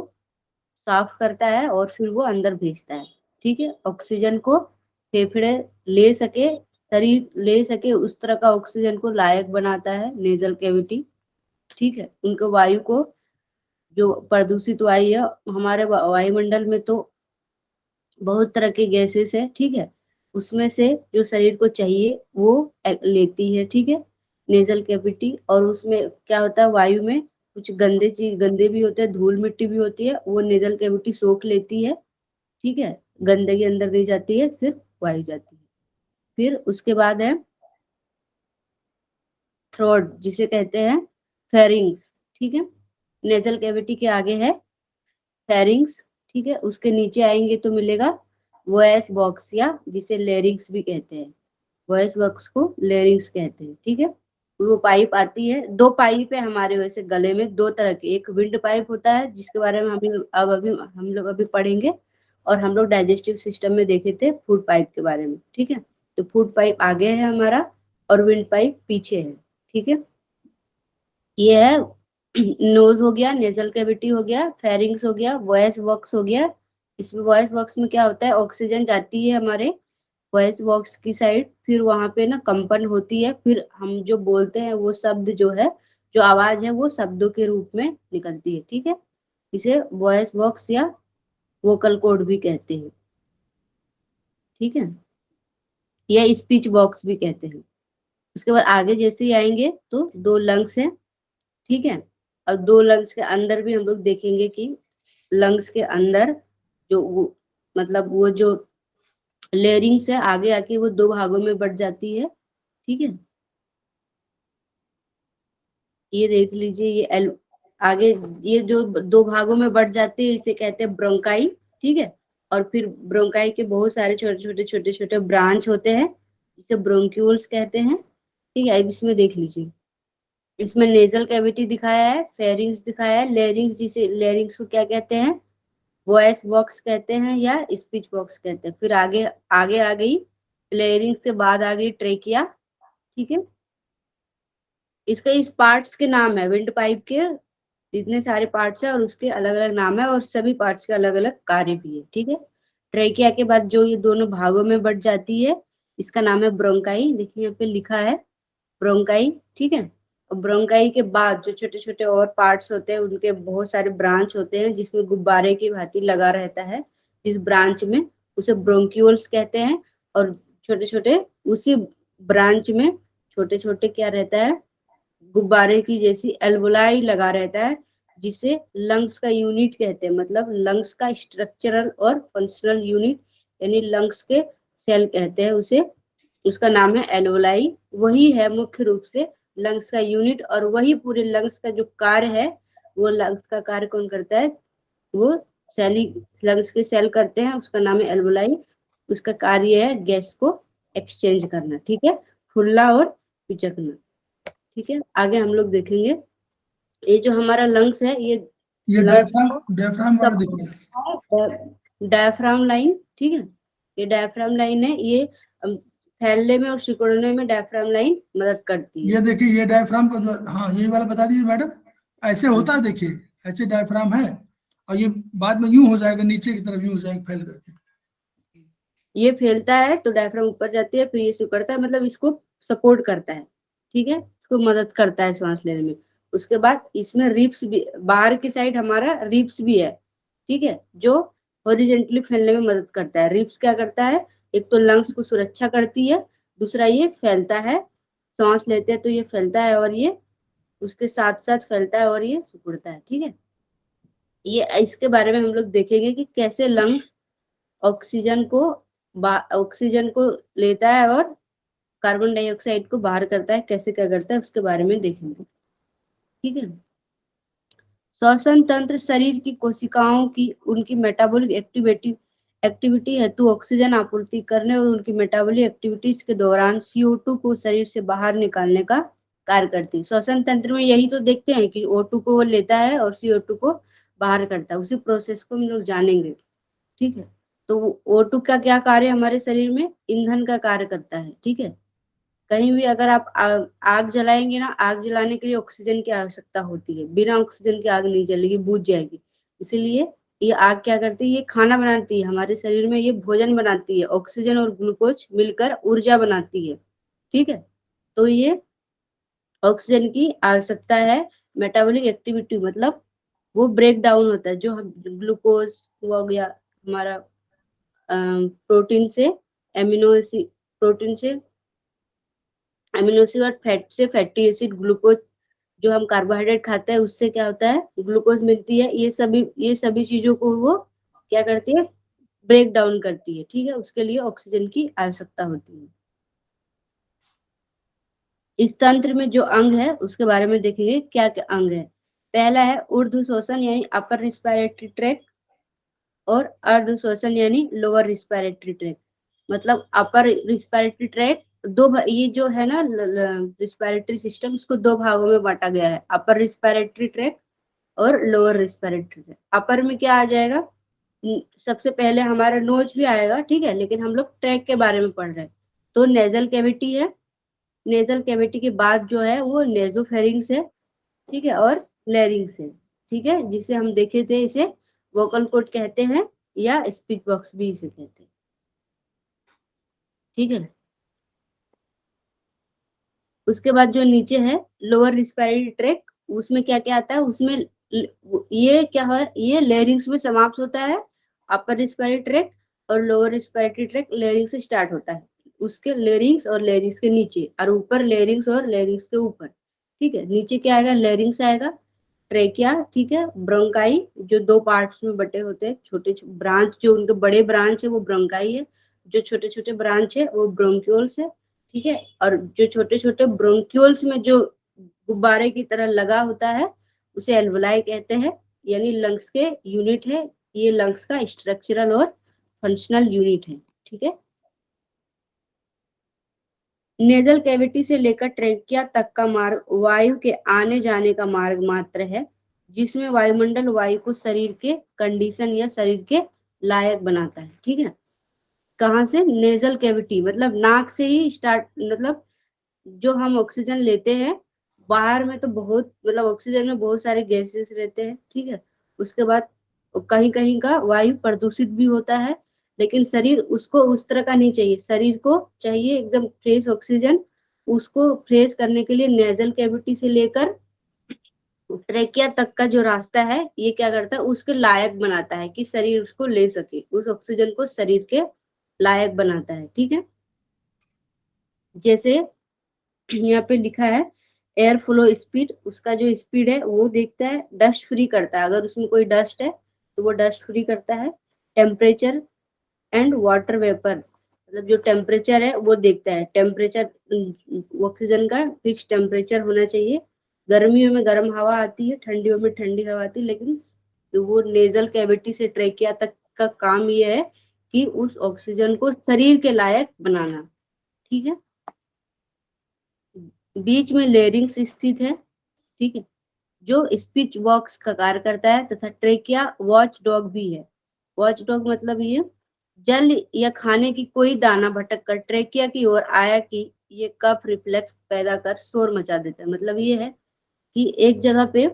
साफ करता है और फिर वो अंदर भेजता है। ठीक है, ऑक्सीजन को फेफड़े ले सके, शरीर ले सके, उस तरह का ऑक्सीजन को लायक बनाता है नेजल कैविटी। ठीक है, उनको वायु को, जो प्रदूषित वायु है हमारे वायुमंडल में, तो बहुत तरह के गैसेस है, ठीक है, उसमें से जो शरीर को चाहिए वो लेती है। ठीक है, नेजल कैविटी। और उसमें क्या होता है, वायु में कुछ गंदे भी होते हैं, धूल मिट्टी भी होती है, वो नेजल कैविटी सोख लेती है। ठीक है, गंदगी अंदर नहीं जाती है, सिर्फ वायु जाती है। फिर उसके बाद है थ्रोट, जिसे कहते हैं फेरिंग्स। ठीक है, नेजल कैविटी के आगे है फेरिंग्स। ठीक है, उसके नीचे आएंगे तो मिलेगा वॉइस बॉक्स, या जिसे लेरिंग्स भी कहते हैं। वॉइस बॉक्स को लेरिंग्स कहते हैं। ठीक है, वो पाइप आती है, दो पाइप है हमारे वैसे गले में, दो तरह के, एक विंड पाइप होता है जिसके बारे में हम लोग अभी पढ़ेंगे, और हम लोग डाइजेस्टिव सिस्टम में देखे थे फूड पाइप के बारे में। ठीक है, तो फूड पाइप आगे है हमारा और विंड पाइप पीछे है। ठीक है, ये है नोज हो गया, नेजल कैविटी हो गया, फेरिंग्स हो गया, वॉइस बॉक्स हो गया। इसमें वॉइस बॉक्स में क्या होता है, ऑक्सीजन जाती है हमारे वॉइस बॉक्स की साइड, फिर वहां पे ना कंपन होती है, फिर हम जो बोलते हैं वो शब्द जो है, जो आवाज है वो शब्दों के रूप में निकलती है। ठीक है, इसे वॉइस बॉक्स या वोकल कॉर्ड भी कहते हैं। ठीक है, या स्पीच बॉक्स भी कहते हैं। उसके बाद आगे जैसे ही आएंगे तो दो लंग्स है। ठीक है, अब दो लंग्स के अंदर भी हम लोग देखेंगे कि लंग्स के अंदर जो मतलब वो जो लेयरिंग्स है, आगे आके वो दो भागों में बढ़ जाती है। ठीक है, ये देख लीजिए, आगे ये जो दो भागों में बढ़ जाती है इसे कहते हैं ब्रोंकाई। ठीक है, और फिर ब्रोंकाई के बहुत सारे छोटे छोटे ब्रांच होते हैं, जिसे ब्रोंक्यूल्स कहते हैं। ठीक है, अब इसमें देख लीजिए, इसमें नेजल कैविटी दिखाया है, फेरिंग्स दिखाया है, लेरिंग्स, जिसे लेरिंग्स को क्या कहते हैं, वॉइस बॉक्स कहते हैं या स्पीच बॉक्स कहते हैं। फिर आगे आगे आ गई लेरिंग्स के बाद आ गई ट्रेकिया। ठीक है, इसका इस पार्ट्स के नाम है, विंड पाइप के जितने सारे पार्ट्स है और उसके अलग अलग नाम है, और सभी पार्ट्स के अलग अलग कार्य भी है। ठीक है, ट्रेकिया के बाद जो ये दोनों भागों में बढ़ जाती है, इसका नाम है ब्रोंकाई। देखिए यहाँ पे लिखा है ब्रोंकाई। ठीक है, और ब्रोंकाई के बाद जो छोटे छोटे और पार्ट्स होते हैं, उनके बहुत सारे ब्रांच होते हैं, जिसमें गुब्बारे की भांति लगा रहता है इस ब्रांच में, उसे ब्रोंक्यूल्स कहते हैं। और छोटे छोटे उसी ब्रांच में छोटे छोटे क्या रहता है, गुब्बारे की जैसी एल्वोलाई लगा रहता है, जिसे लंग्स का यूनिट कहते हैं। मतलब लंग्स का स्ट्रक्चरल और फंक्शनल यूनिट, यानी लंग्स के सेल कहते हैं उसे, उसका नाम है एल्वोलाई। वही है मुख्य रूप से लंग्स का यूनिट, और वही पूरे लंग्स का जो कार्य है, वो लंग्स का कार्य कौन करता है, वो सेली लंग्स के सेल करते हैं, उसका नाम है एल्वोलाई। उसका कार्य है गैस को एक्सचेंज करना। ठीक है, फुल्ला और पिचकना। ठीक है, आगे हम लोग देखेंगे, ये जो हमारा लंग्स है, ये ये लंग्स को डायफ्राम वाला देखिए, डायफ्राम लाइन। ठीक है, ये डायफ्राम लाइन है, ये फैलने में और सिकुड़ने में डायफ्राम लाइन मदद करती है। ये देखिए, ये डायफ्राम का जो, हाँ ये वाला बता दीजिए मैडम, ऐसे होता है देखिए, ऐसे डायफ्राम है, और ये बाद में यूं हो जाएगा, नीचे की तरफ यूं हो जाएगा फैल करके। ये फैलता है तो डायफ्राम ऊपर जाती है, फिर ये सिकुड़ता है, मतलब इसको सपोर्ट करता है। ठीक है, इसको मदद करता है सांस लेने में। उसके बाद इसमें रिब्स भी, बाहर की साइड हमारा रिब्स भी है, ठीक है, जो हॉरिजेंटली फैलने में मदद करता है। रिब्स क्या करता है, एक तो लंग्स को सुरक्षा करती है, दूसरा ये फैलता है, सांस लेते हैं तो ये फैलता है और ये उसके साथ साथ फैलता है और ये सिकुड़ता है, ठीक है। ये इसके बारे में हम लोग देखेंगे कि कैसे लंग्स ऑक्सीजन को ऑक्सीजन को लेता है और कार्बन डाइऑक्साइड को बाहर करता है, कैसे क्या करता है उसके बारे में देखेंगे, ठीक है। श्वसन तंत्र शरीर की कोशिकाओं की उनकी मेटाबॉलिक एक्टिविटी हेतु ऑक्सीजन आपूर्ति करने और उनकी मेटाबॉलिक एक्टिविटीज के दौरान CO2 को शरीर से बाहर निकालने का कार्य करती है। श्वसन तंत्र में यही तो देखते हैं कि O2 को वो लेता है और CO2 को बाहर करता है, उसी प्रोसेस को हम लोग जानेंगे, ठीक है। तो O2 का क्या कार्य हमारे शरीर में, ईंधन का कार्य करता है, ठीक है। कहीं भी अगर आप आग जलाएंगे ना, आग जलाने के लिए ऑक्सीजन की आवश्यकता होती है, बिना ऑक्सीजन के आग नहीं जलेगी, बुझ जाएगी। इसीलिए ये आग क्या करती है, ये खाना बनाती है हमारे शरीर में, ये भोजन बनाती है, ऑक्सीजन और ग्लूकोज मिलकर ऊर्जा बनाती है, ठीक है। तो ये ऑक्सीजन की आवश्यकता है। मेटाबॉलिक एक्टिविटी मतलब वो ब्रेक डाउन होता है, जो हम ग्लूकोज हो गया हमारा, प्रोटीन से एमिनो एसिड, प्रोटीन से एमिनो एसिड और फैट से फैटी एसिड, ग्लूकोज जो हम कार्बोहाइड्रेट खाते हैं उससे क्या होता है, ग्लूकोज मिलती है। ये सभी चीजों को वो क्या करती है, ब्रेक डाउन करती है, ठीक है। उसके लिए ऑक्सीजन की आवश्यकता होती है। इस तंत्र में जो अंग है उसके बारे में देखेंगे क्या क्या अंग है। पहला है ऊर्ध्व श्वसन यानी अपर रिस्पिरेटरी ट्रैक्ट, और अर्ध श्वसन यानी लोअर रिस्पिरेटरी ट्रैक्ट। मतलब अपर रिस्पिरेटरी ट्रैक्ट ये जो है ना रिस्पिरेटरी सिस्टम, इसको दो भागों में बांटा गया है, अपर रिस्पिरेटरी ट्रैक्ट और लोअर रिस्पिरेटरी ट्रैक्ट। अपर में क्या आ जाएगा, सबसे पहले हमारा नोज भी आएगा, ठीक है, लेकिन हम लोग ट्रैक के बारे में पढ़ रहे हैं। तो नेजल कैविटी है, नेजल कैविटी के बाद जो है वो नेजोफेरिंग्स है, ठीक है, और लैरिंग्स है, ठीक है, जिसे हम देखे थे, इसे वोकल कॉर्ड कहते हैं या स्पीच बॉक्स भी इसे कहते हैं, ठीक है। उसके बाद जो नीचे है लोअर रिस्पिरेटरी ट्रैक्ट, उसमें क्या क्या आता है, उसमें ये क्या है, ये लेरिंग्स में समाप्त होता है। अपर रिस्पिरेटरी ट्रैक्ट और लोअर रिस्पिरेटरी ट्रैक्ट लेरिंग्स से स्टार्ट होता है, उसके लेरिंग्स और लेरिंग्स के नीचे, और ऊपर लेरिंग्स और लेरिंग्स के ऊपर, ठीक है। नीचे क्या आएगा, लेरिंग्स आएगा, ट्रेकिया, ठीक है, ब्रोंकाई जो दो पार्ट्स में बटे होते हैं, छोटे ब्रांच जो उनके बड़े ब्रांच है वो ब्रोंकाई है, जो छोटे छोटे ब्रांच है वो ब्रोंक्यूल्स है, ठीक है। और जो छोटे छोटे ब्रोंक्यूल्स में जो गुब्बारे की तरह लगा होता है उसे एल्वुलाई कहते हैं, यानी लंग्स के यूनिट है, ये लंग्स का स्ट्रक्चरल और फंक्शनल यूनिट है, ठीक है। नेजल कैविटी से लेकर ट्रेकिया तक का मार्ग वायु के आने जाने का मार्ग मात्र है, जिसमें वायुमंडल वायु को शरीर के कंडीशन या शरीर के लायक बनाता है, ठीक है। कहाँ से, नेजल कैविटी मतलब नाक से ही स्टार्ट, मतलब जो हम ऑक्सीजन लेते हैं, बाहर में तो बहुत मतलब ऑक्सीजन में बहुत सारे गैसेस रहते हैं, ठीक है। उसके बाद कहीं कहीं का वायु प्रदूषित भी होता है, लेकिन शरीर उसको उस तरह का नहीं चाहिए, शरीर को चाहिए एकदम फ्रेश ऑक्सीजन। उसको फ्रेश करने के लिए नेजल कैविटी से लेकर ट्रेकिया तक का जो रास्ता है ये क्या करता है, उसके लायक बनाता है कि शरीर उसको ले सके, उस ऑक्सीजन को शरीर के लायक बनाता है, ठीक है। जैसे यहाँ पे लिखा है एयर फ्लो स्पीड, उसका जो स्पीड है वो देखता है, डस्ट फ्री करता है, अगर उसमें कोई डस्ट है तो वो डस्ट फ्री करता है। टेम्परेचर एंड वाटर वेपर, मतलब जो टेम्परेचर है वो देखता है, टेम्परेचर ऑक्सीजन का फिक्स टेम्परेचर होना चाहिए। गर्मियों में गर्म हवा आती है, ठंडियों में ठंडी हवा आती है, लेकिन वो नेजल कैविटी से ट्रेकिया तक का काम ये है कि उस ऑक्सीजन को शरीर के लायक बनाना, ठीक है। बीच में लेरिंग्स स्थित है, ठीक है, जो स्पीच बॉक्स का कार्य करता है, तथा ट्रेकिया वॉच डॉग भी है। वॉच डॉग मतलब ये जल या खाने की कोई दाना भटक कर ट्रेकिया की ओर आया कि ये कफ रिफ्लेक्स पैदा कर शोर मचा देता है। मतलब ये है कि एक जगह पे,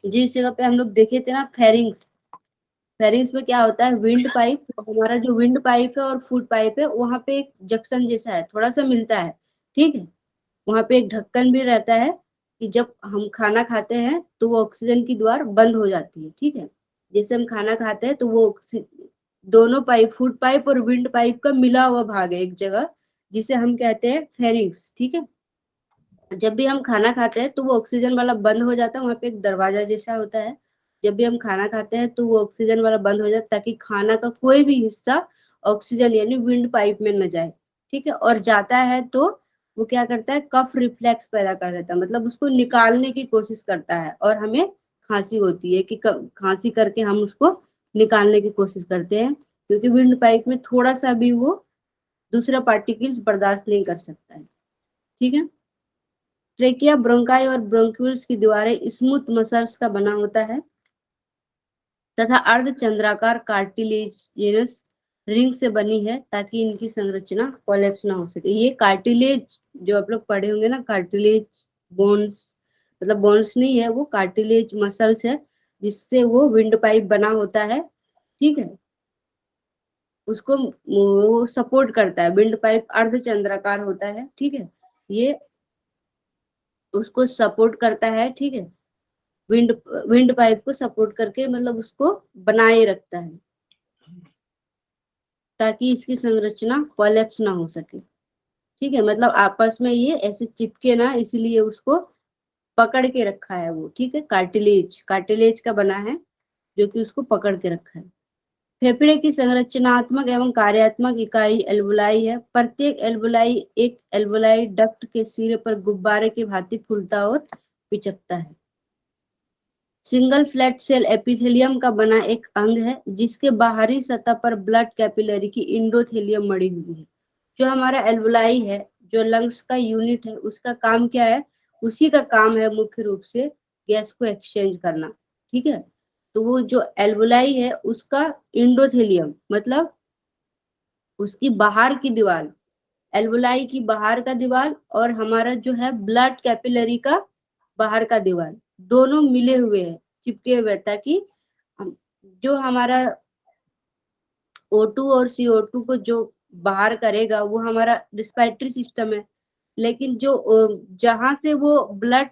जिस जगह पे हम लोग देखे थे ना फेरिंग्स, फेरिंग्स में क्या होता है, विंड पाइप, हमारा जो विंड पाइप है और फूड पाइप है वहां पे एक जंक्शन जैसा है, थोड़ा सा मिलता है, ठीक है। वहां पे एक ढक्कन भी रहता है, कि जब हम खाना खाते हैं तो वो ऑक्सीजन की द्वार बंद हो जाती है, ठीक है। जैसे हम खाना खाते हैं तो वो दोनों पाइप, फूड पाइप और विंड पाइप का मिला हुआ भाग है एक जगह, जिसे हम कहते हैं फेरिंग्स, ठीक है। जब भी हम खाना खाते हैं तो वो ऑक्सीजन वाला बंद हो जाता है, वहां पे एक दरवाजा जैसा होता है। जब भी हम खाना खाते हैं तो वो ऑक्सीजन वाला बंद हो जाता है, ताकि खाना का कोई भी हिस्सा ऑक्सीजन यानी विंड पाइप में न जाए, ठीक है। और जाता है तो वो क्या करता है, कफ रिफ्लेक्स पैदा कर देता है, मतलब उसको निकालने की कोशिश करता है, और हमें खांसी होती है कि खांसी करके हम उसको निकालने की कोशिश करते हैं, क्योंकि विंड पाइप में थोड़ा सा भी वो दूसरा पार्टिकल्स बर्दाश्त नहीं कर सकता है, ठीक है। ट्रेकिया, ब्रोंकाई और ब्रोंक्यूल्स की दीवारें स्मूथ मसल्स का बना होता है तथा अर्धचंद्राकार कार्टिलेजिनस रिंग से बनी है, ताकि इनकी संरचना कोलैप्स ना हो सके। ये कार्टिलेज जो आप लोग पढ़े होंगे ना, कार्टिलेज बोन्स, मतलब बोन्स नहीं है, वो कार्टिलेज मसल्स है, जिससे वो विंड पाइप बना होता है, ठीक है। उसको वो सपोर्ट करता है, विंड पाइप अर्धचंद्राकार होता है, ठीक है। ये उसको सपोर्ट करता है, ठीक है। विंड विंड पाइप को सपोर्ट करके मतलब उसको बनाए रखता है, ताकि इसकी संरचना कोलैप्स ना हो सके, ठीक है। मतलब आपस में ये ऐसे चिपके ना, इसलिए उसको पकड़ के रखा है वो, ठीक है। कार्टिलेज, कार्टिलेज का बना है जो कि उसको पकड़ के रखा है। फेफड़े की संरचनात्मक एवं कार्यात्मक इकाई एल्वुलाई है। प्रत्येक एल्वुलाई एक एल्वुलाई डक्ट के सिरे पर गुब्बारे की भांति फूलता और पिचकता है। सिंगल फ्लैट सेल एपिथेलियम का बना एक अंग है, जिसके बाहरी सतह पर ब्लड कैपिलरी की इंडोथेलियम मड़ी हुई है। जो हमारा एल्वुलाई है, जो लंग्स का यूनिट है, उसका काम क्या है, उसी का काम है मुख्य रूप से गैस को एक्सचेंज करना, ठीक है। तो वो जो एल्वुलाई है उसका इंडोथेलियम मतलब उसकी बाहर की दीवार, एल्वुलाई की बाहर का दीवार और हमारा जो है ब्लड कैपिलरी का बाहर का दीवार, दोनों मिले हुए हैं, चिपके हुए, ताकि जो हमारा O2 और CO2 को जो बाहर करेगा वो हमारा रिस्पिरेटरी सिस्टम है। लेकिन जो जहां से वो ब्लड,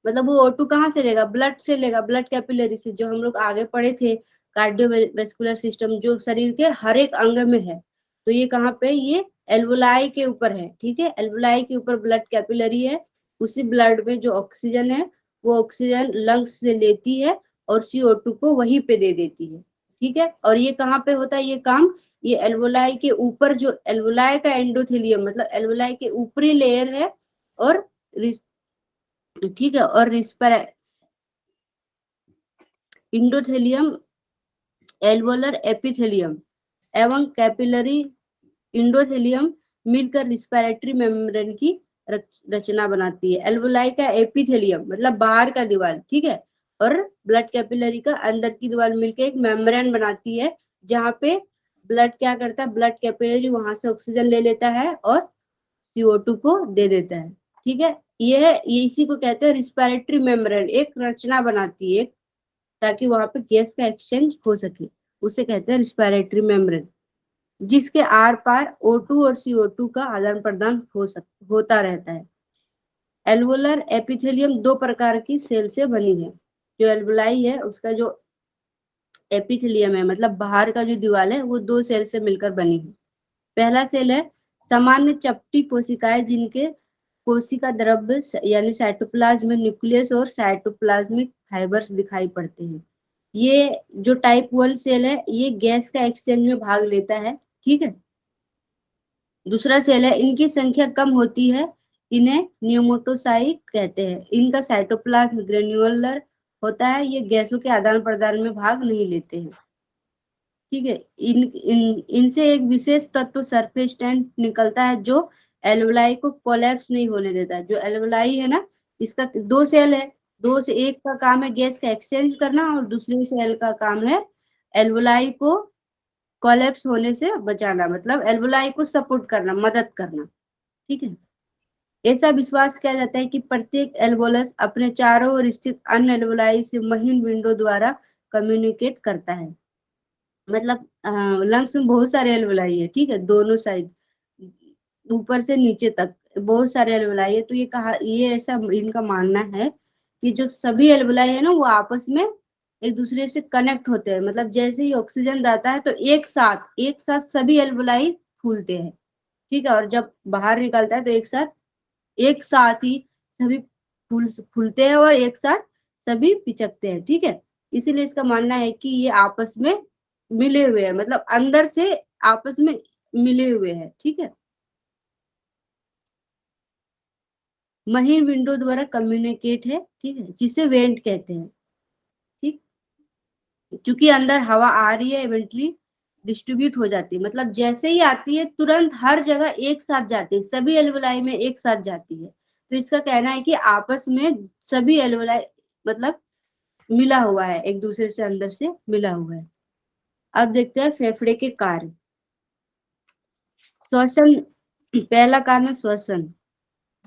मतलब वो O2 कहाँ से लेगा, ब्लड से लेगा, ब्लड कैपिलरी से, जो हम लोग आगे पढ़े थे कार्डियोवेस्कुलर सिस्टम, जो शरीर के हर एक अंग में है। तो ये कहाँ पे, ये एल्वुलाई के ऊपर है, ठीक है। एल्वुलाई के ऊपर ब्लड कैपिलरी है, उसी ब्लड में जो ऑक्सीजन है वो ऑक्सीजन लंग्स से लेती है और CO2 को वहीं पे दे देती है, ठीक है। और ये कहाँ पे होता है ये काम, ये एल्वुलाई के ऊपर, जो एल्वुलाई का एंडोथेलियम मतलब एल्वुलाई के ऊपरी लेयर है, और ठीक है, और इंडोथेलियम, एल्वोलर एपिथेलियम एवं कैपिलरी इंडोथेलियम मिलकर रिस्पिरेटरी मेम्ब्रेन की रचना बनाती है। एल्वुलाई का एपिथेलियम मतलब बाहर का दीवार, ठीक है, और ब्लड कैपिलरी का अंदर की दीवार मिलकर एक मेम्ब्रेन बनाती है, जहाँ पे ब्लड क्या करता है, ब्लड कैपिलरी वहां से ऑक्सीजन ले लेता है और CO2 को दे देता है, ठीक है। ये इसी को कहते हैं रिस्पिरेटरी मेम्ब्रेन, एक रचना बनाती है ताकि वहां पे गैस का एक्सचेंज हो सके, उसे कहते हैं रिस्पिरेटरी मेम्ब्रेन, जिसके आर पार O2 और CO2 का आदान प्रदान होता रहता है। एल्वुलर एपिथेलियम दो प्रकार की सेल से बनी है। जो एल्वुलाई है उसका जो एपिथेलियम है मतलब बाहर का जो दीवार है वो दो सेल से मिलकर बनी है। पहला सेल है सामान्य चपटी कोशिकाएं, जिनके कोशिका द्रव्य यानी साइटोप्लाज्म में न्यूक्लियस और साइटोप्लाज्मिक फाइबर्स दिखाई पड़ते हैं। ये जो टाइप 1 सेल है ये गैस का एक्सचेंज में भाग लेता है, ठीक है। दूसरा सेल है, इनकी संख्या कम होती है, इन्हें न्यूमोटोसाइट कहते हैं। इनका साइटोप्लाज्म ग्रेन्युलर होता है, ये गैसों के आदान प्रदान में भाग नहीं लेते हैं, ठीक है। इनसे एक विशेष तत्व सरफेस टेंट निकलता है, जो एल्वुलाई को कोलैप्स नहीं होने देता। जो एल्वुलाई है ना, इसका दो सेल है, दो से एक का काम है गैस का एक्सचेंज करना, और दूसरे सेल का काम है एल्वुलाई को कोलैप्स होने से बचाना, मतलब एल्वुलाई को सपोर्ट करना, मदद करना, ठीक है। ऐसा विश्वास किया जाता है कि प्रत्येक एल्वोलस अपने चारों ओर स्थित अन्य एल्वुलाई से महीन विंडो द्वारा कम्युनिकेट करता है। मतलब लंग्स में बहुत सारे एल्वुलाई है, ठीक है, दोनों साइड ऊपर से नीचे तक बहुत सारे एल्वुलाई है, तो ये ऐसा इनका मानना है कि जो सभी एल्वुलाई है ना वो आपस में एक दूसरे से कनेक्ट होते हैं। मतलब जैसे ही ऑक्सीजन जाता है तो एक साथ सभी एल्वुलाई फूलते हैं, ठीक है, और जब बाहर निकलता है तो एक साथ ही सभी फूलते हैं और एक साथ सभी पिचकते हैं, ठीक है। इसीलिए इसका मानना है कि ये आपस में मिले हुए हैं, मतलब अंदर से आपस में मिले हुए हैं, ठीक है। महीन विंडो द्वारा कम्युनिकेट है, ठीक है, जिसे वेंट कहते हैं, ठीक। क्योंकि अंदर हवा आ रही है, इवेंटली डिस्ट्रीब्यूट हो जाती है, मतलब जैसे ही आती है तुरंत हर जगह एक साथ जाती है, सभी एल्वुलाई में एक साथ जाती है। तो इसका कहना है कि आपस में सभी एल्वुलाई मतलब मिला हुआ है, एक दूसरे से अंदर से मिला हुआ है। अब देखते हैं फेफड़े के कार्य। श्वसन, पहला कार्य श्वसन।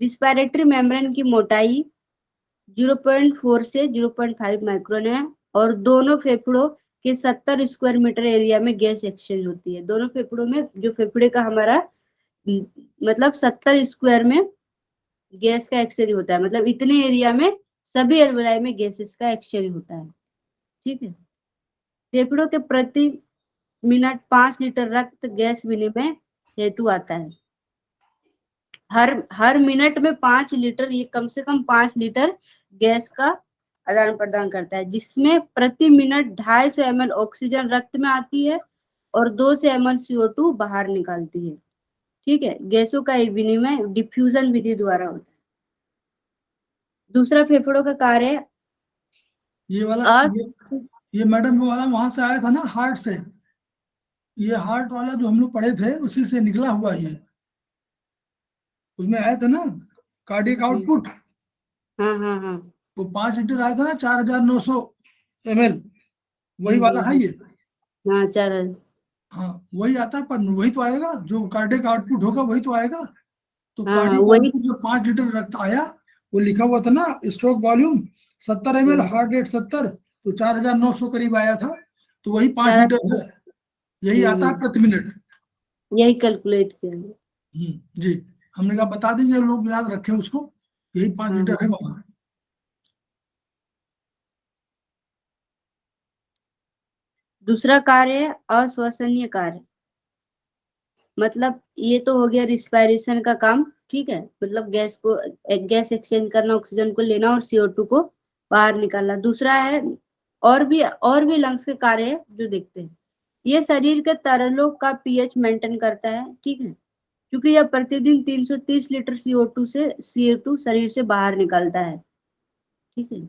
रिस्पिरेटरी मेम्ब्रेन की मोटाई 0.4 से 0.5 माइक्रोन है और दोनों फेफड़ों के 70 स्क्वायर मीटर एरिया में गैस एक्सचेंज होती है। दोनों फेफड़ों में, जो फेफड़े का हमारा मतलब 70 स्क्वायर में गैस का एक्सचेंज होता है, मतलब इतने एरिया में सभी एल्वुलाई में गैसेस का एक्सचेंज होता है, ठीक है। फेफड़ों के प्रति मिनट 5 लीटर रक्त गैस विनिमय हेतु आता है। हर मिनट में 5 लीटर, ये कम से कम 5 लीटर गैस का आदान प्रदान करता है, जिसमें प्रति मिनट 250 ml ऑक्सीजन रक्त में आती है और 2 से ml CO2 बाहर निकालती है, ठीक है। गैसों का विनिमय डिफ्यूजन विधि द्वारा होता है। दूसरा फेफड़ों का कार्य है ये वाला अ- ये मैडम, वो वाला वहां से आया था ना, हार्ट से। ये हार्ट वाला जो हम लोग पढ़े थे उसी से निकला हुआ ये, उसमें आया था ना कार्डियक आउटपुट। हाँ हाँ हाँ। वो 5 लीटर आया था ना, 4900 ml, वही वाला है हम्म। ये। हाँ, चार। हाँ वही आता है, पर वही तो आएगा जो कार्डियक आउटपुट होगा, वही तो आएगा। तो हाँ हाँ, कार्डियक वही। आउटपुट जो 5 लीटर रक्त आया, वो लिखा हुआ था ना, स्ट्रोक वॉल्यूम 70 ml, हम्म, हार्ट रेट 70, तो 4900 करीब आया था। तो वही पांच चार। लीटर है, यही आता है प्रति मिनट। यही कैलकुलेट किया है। जी, हमने कहा बता दीजिए, लोग याद रखें उसको, यही पांच हाँ लीटर हाँ। है वहां। दूसरा कार्य है अश्वसनीय कार्य। मतलब ये तो हो गया रिस्पायरेशन का काम, ठीक है, मतलब गैस एक्सचेंज करना, ऑक्सीजन को लेना और CO2 को बाहर निकालना। दूसरा है और भी लंग्स के कार्य है जो देखते हैं। ये शरीर के तरलों का पीएच मेंटेन करता है, ठीक है, क्योंकि यह प्रतिदिन 330 लीटर CO2 शरीर से बाहर निकालता है, ठीक है।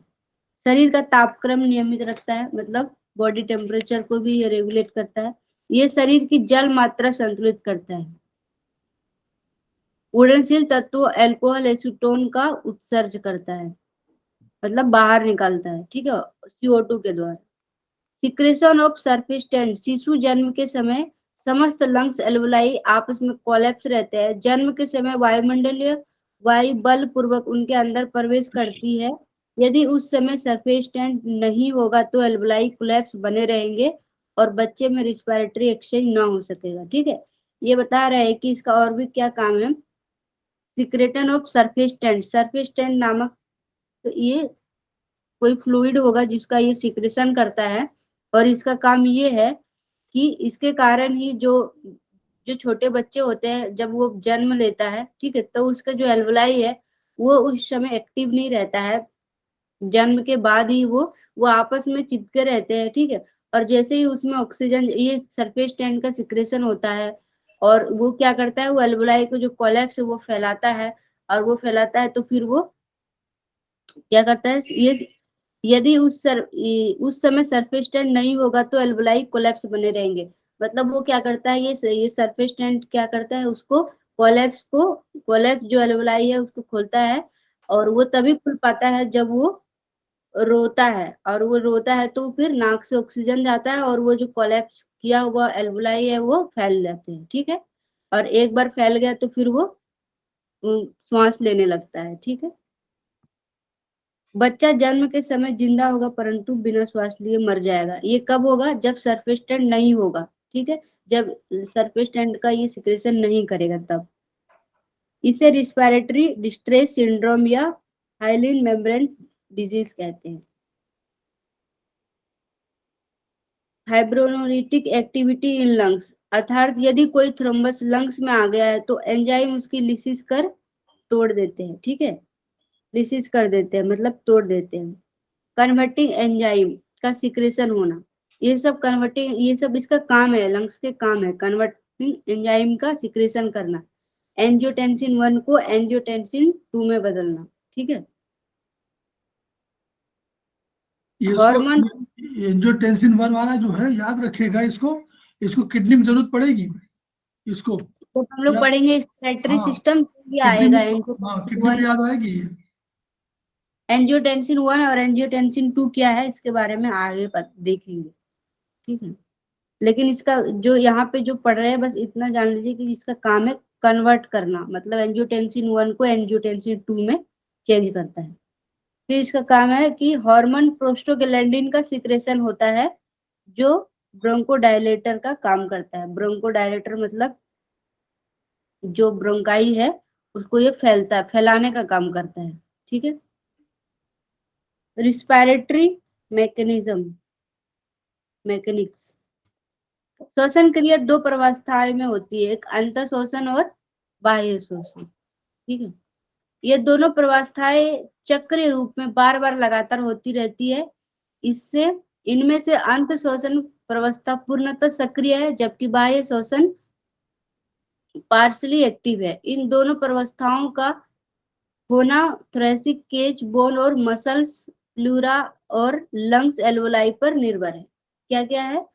शरीर का तापक्रम नियमित रखता है, मतलब बॉडी टेम्परेचर को भी ये रेगुलेट करता है। ये शरीर की जल मात्रा संतुलित करता है। उड़नशील तत्व अल्कोहल एसीटोन का उत्सर्ज करता है, मतलब बाहर निकालता है, ठीक है, CO2 के द्वारा। Secretion of surface tent. शिशु जन्म के समय समस्त लंग्स एल्वुलाई आपस में कोलैप्स रहते हैं। जन्म के समय वायुमंडलीय वायु बल पूर्वक उनके अंदर प्रवेश करती है। यदि उस समय सरफेस टेंट नहीं होगा तो एल्वुलाई कोलैप्स बने रहेंगे और बच्चे में रिस्पिरेटरी एक्सचेंज ना हो सकेगा, ठीक है। ये बता रहा है कि इसका और भी क्या काम है। सिक्रेटन ऑफ सरफेस टेंट नामक, तो ये कोई फ्लूइड होगा जिसका ये सिक्रेशन करता है, और इसका काम ये है कि इसके कारण ही जो जो छोटे बच्चे होते हैं जब वो जन्म लेता है, ठीक है, तो उसका जो एल्वुलाई है वो उस समय एक्टिव नहीं रहता है। जन्म के बाद ही वो आपस में चिपके रहते हैं, ठीक है। और जैसे ही उसमें ऑक्सीजन, ये सरफेस टेंट का सिक्रेशन होता है और वो क्या करता है, वो एल्वुलाई को जो कोलैप्स है वो फैलाता है, और वो फैलाता है तो फिर वो क्या करता है, ये यदि उस समय सरफेस टेंट नहीं होगा तो एल्वुलाई कोलैप्स बने रहेंगे। मतलब वो क्या करता है, ये सरफेस टेंट क्या करता है, उसको कोलैप्स जो एल्वुलाई है उसको खोलता है, और वो तभी खुल पाता है जब वो रोता है, और वो रोता है तो फिर नाक से ऑक्सीजन जाता है और वो जो कोलैप्स किया हुआ एल्वुलाई है वो फैल जाते हैं, ठीक है। और एक बार फैल गया तो फिर वो श्वास लेने लगता है, ठीक है। बच्चा जन्म के समय जिंदा होगा परंतु बिना श्वास लिए मर जाएगा। ये कब होगा, जब सरफेस टेंट नहीं होगा, ठीक है, जब सरफेस टेंट का ये सिक्रेशन नहीं करेगा तब। इसे रिस्पिरेटरी डिस्ट्रेस सिंड्रोम या हाइलिन मेम्ब्रेन डिजीज कहते हैं। फाइब्रोनोलिटिक एक्टिविटी इन लंग्स, अर्थात यदि कोई थ्रोम्बस लंग्स में आ गया है तो एंजाइम उसकी लिसिस कर तोड़ देते हैं, ठीक है, लिसिस कर देते हैं मतलब तोड़ देते हैं। कन्वर्टिंग एंजाइम का सिक्रेशन होना, ये सब कन्वर्टिंग, ये सब इसका काम है, लंग्स के काम है कन्वर्टिंग एंजाइम का सिक्रेशन करना, एंजियोटेंसिन 1 को एंजियोटेंसिन 2 में बदलना, ठीक है। ये इसको हार्मोन, एंजियोटेंसिन 1 वाला जो है याद रखिएगा, इसको इसको किडनी में जरूरत पड़ेगी इसको, तो हम लोग या पढ़ेंगे रेस्पिरेटरी हाँ सिस्टम ये किडनी में, आएगा, हाँ एंजियोटेंसिन किडनी 1, में याद आएगी ये। एंजियोटेंसिन 1 और एंजियोटेंसिन 2 क्या है इसके बारे में आगे देखेंगे, ठीक है। लेकिन इसका जो यहाँ पे जो पढ़ रहे हैं बस इतना जान लीजिए कि इसका काम है कन्वर्ट करना, मतलब एंजियोटेंसिन 1 को एंजियोटेंसिन 2 में चेंज करता है। फिर इसका काम है कि हार्मोन प्रोस्टोग्लैंडिन का सिक्रेशन होता है जो ब्रोंकोडायलेटर का काम करता है। ब्रोंकोडायलेटर मतलब जो ब्रोंकाई है उसको ये फैलाने का काम करता है, ठीक है। रिस्पिरेटरी मैकेनिक्स, श्वसन क्रिया दो प्रवस्थाओं में होती है, एक अंतः श्वसन और बाह्य श्वसन, ठीक है। ये दोनों प्रवस्थाएं चक्रीय रूप में बार बार लगातार होती रहती है। इससे इनमें से अंत श्वसन प्रवस्था पूर्णतः सक्रिय है जबकि बाह्य श्वसन पार्शली एक्टिव है। इन दोनों प्रवस्थाओं का होना थोरैसिक केज बोन और मसल्स प्लूरा और लंग्स एल्वोलाई पर निर्भर है। क्या क्या है?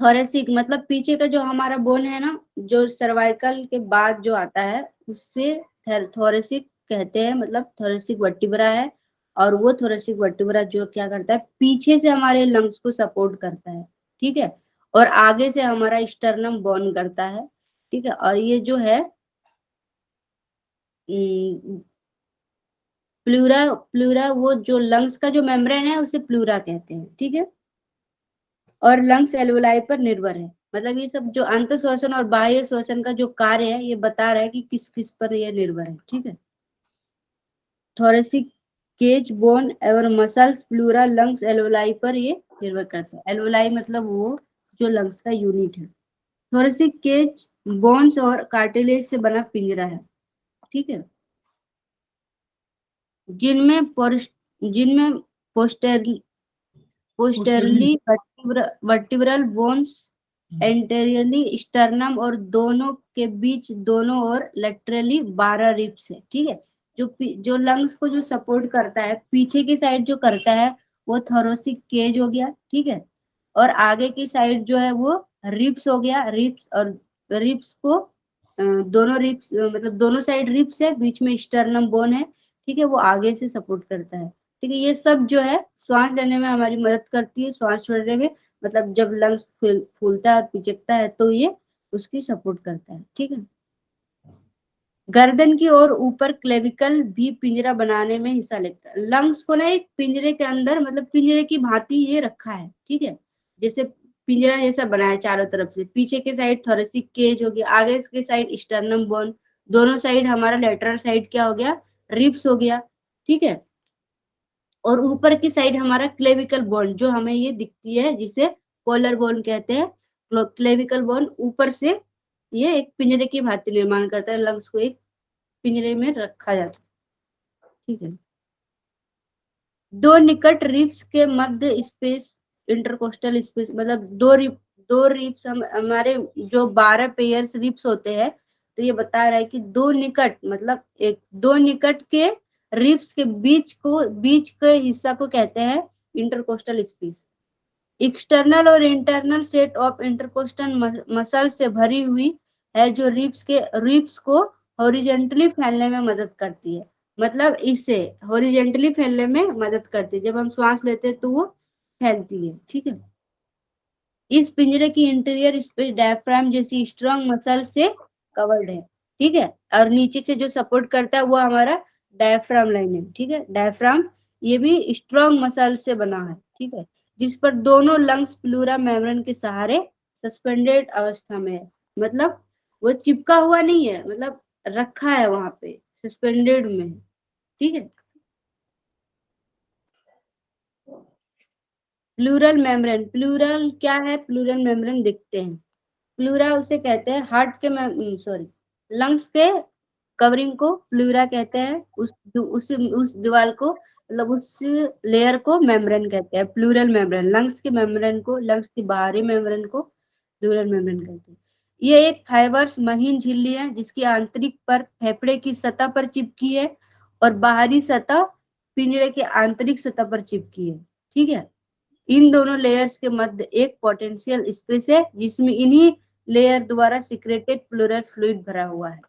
थोरेसिक मतलब पीछे का जो हमारा बोन है ना, जो सर्वाइकल के बाद जो आता है उससे थोरेसिक कहते हैं, मतलब थोरेसिक वर्टिब्रा है। और वो थोरेसिक वर्टिब्रा जो क्या करता है, पीछे से हमारे लंग्स को सपोर्ट करता है, ठीक है, और आगे से हमारा स्टर्नम बोन करता है, ठीक है। और ये जो है प्लूरा, प्लूरा वो जो लंग्स का जो मेम्ब्रेन है उसे प्लूरा कहते हैं, ठीक है। और लंग्स एल्वोलाई पर निर्भर है, मतलब ये सब जो अंत श्वसन और बाह्य श्वसन का जो कार्य है ये बता रहा है कि किस किस पर ये निर्भर है, ठीक है। थोरेसिक केज बोन एवं मसल्स प्लूरा लंग्स एल्वोलाई पर ये निर्भर करता है। एल्वोलाई मतलब वो जो लंग्स का यूनिट है। थोरेसिक केज बोन्स और कार्टिलेज से बना पिंजरा है, ठीक है, जिनमें पोस्टरली पोस्टरली, वर्टिब्रल बोन्स एंटेरियरली स्टर्नम और दोनों के बीच दोनों और लेटरली 12 रिब्स है, ठीक है। जो लंग्स को जो सपोर्ट करता है पीछे की साइड जो करता है वो थोरेसिक केज हो गया, ठीक है। और आगे की साइड जो है वो रिब्स हो गया, रिब्स। और रिब्स को दोनों रिब्स मतलब दोनों साइड रिब्स है, बीच में स्टर्नम बोन है, ठीक है, वो आगे से सपोर्ट करता है, ठीक है। ये सब जो है श्वास लेने में हमारी मदद करती है, श्वास छोड़ने में, मतलब जब लंग्स फूलता है और पिचकता है तो ये उसकी सपोर्ट करता है, ठीक है। गर्दन की ओर ऊपर क्लेविकल भी पिंजरा बनाने में हिस्सा लेता है। लंग्स को ना एक पिंजरे के अंदर, मतलब पिंजरे की भांति ये रखा है, ठीक है, जैसे पिंजरा जैसा बनाया है चारों तरफ से। पीछे के साइड थोरेसिक केज हो गया, आगे के साइड स्टर्नम बोन, दोनों साइड हमारा लेटरल साइड क्या हो गया, रिब्स हो गया, ठीक है। और ऊपर की साइड हमारा क्लेविकल बोन जो हमें ये दिखती है जिसे कॉलर बोन कहते हैं। क्लेविकल बोन ऊपर से ये एक पिंजरे की भांति निर्माण करता है, लंग्स को एक पिंजरे में रखा जाता है, ठीक है। दो निकट रिब्स के मध्य स्पेस इंटरकोस्टल स्पेस, मतलब दो रिब्स हमारे जो 12 पेयर्स रिब्स होते हैं, तो ये बता रहा है कि दो निकट मतलब दो निकट के रिब्स के बीच के हिस्सा को कहते हैं इंटरकोस्टल स्पेस। एक्सटर्नल और internal set of intercostal muscle से भरी हुई है जो रिब्स को हॉरिजॉन्टली फैलने में मदद करती है, मतलब इससे हॉरिजॉन्टली फैलने में मदद करती है, जब हम श्वास लेते हैं तो वो फैलती है, ठीक है। इस पिंजरे की इंटीरियर स्पेस डायफ्राम जैसी स्ट्रॉन्ग मसल से कवर्ड है, ठीक है। और नीचे से जो सपोर्ट करता है वो हमारा डायफ्राम लाइन है, ठीक है। डायफ्राम ये भी स्ट्रॉन्ग मसल से बना है, ठीक है, जिस पर दोनों लंग्स प्लूरा मेम्ब्रेन के सहारे सस्पेंडेड अवस्था में है। मतलब वो चिपका हुआ नहीं है, मतलब रखा है वहां पे, सस्पेंडेड में है, ठीक है। प्लूरल मेम्ब्रेन, प्लूरल क्या है, प्लूरल मेम्ब्रेन देखते हैं। प्लूरा उसे कहते हैं हार्ट के सॉरी लंग्स के कवरिंग को प्लूरा कहते हैं, उस दीवार को, मतलब उस लेयर को मेम्ब्रेन कहते हैं, प्लूरल मेम्ब्रेन। लंग्स के मेम्ब्रेन को, लंग्स की बाहरी मेम्ब्रेन को प्लूरल मेम्ब्रेन कहते हैं। ये एक फाइबर्स महीन झिल्ली है जिसकी आंतरिक पर फेफड़े की सतह पर चिपकी है और बाहरी सतह पिंजरे की आंतरिक सतह पर चिपकी है, ठीक है। इन दोनों लेयर्स के मध्य एक पोटेंशियल स्पेस है जिसमें इन्हीं लेयर द्वारा सिक्रेटेड प्लूरल फ्लूइड भरा हुआ है।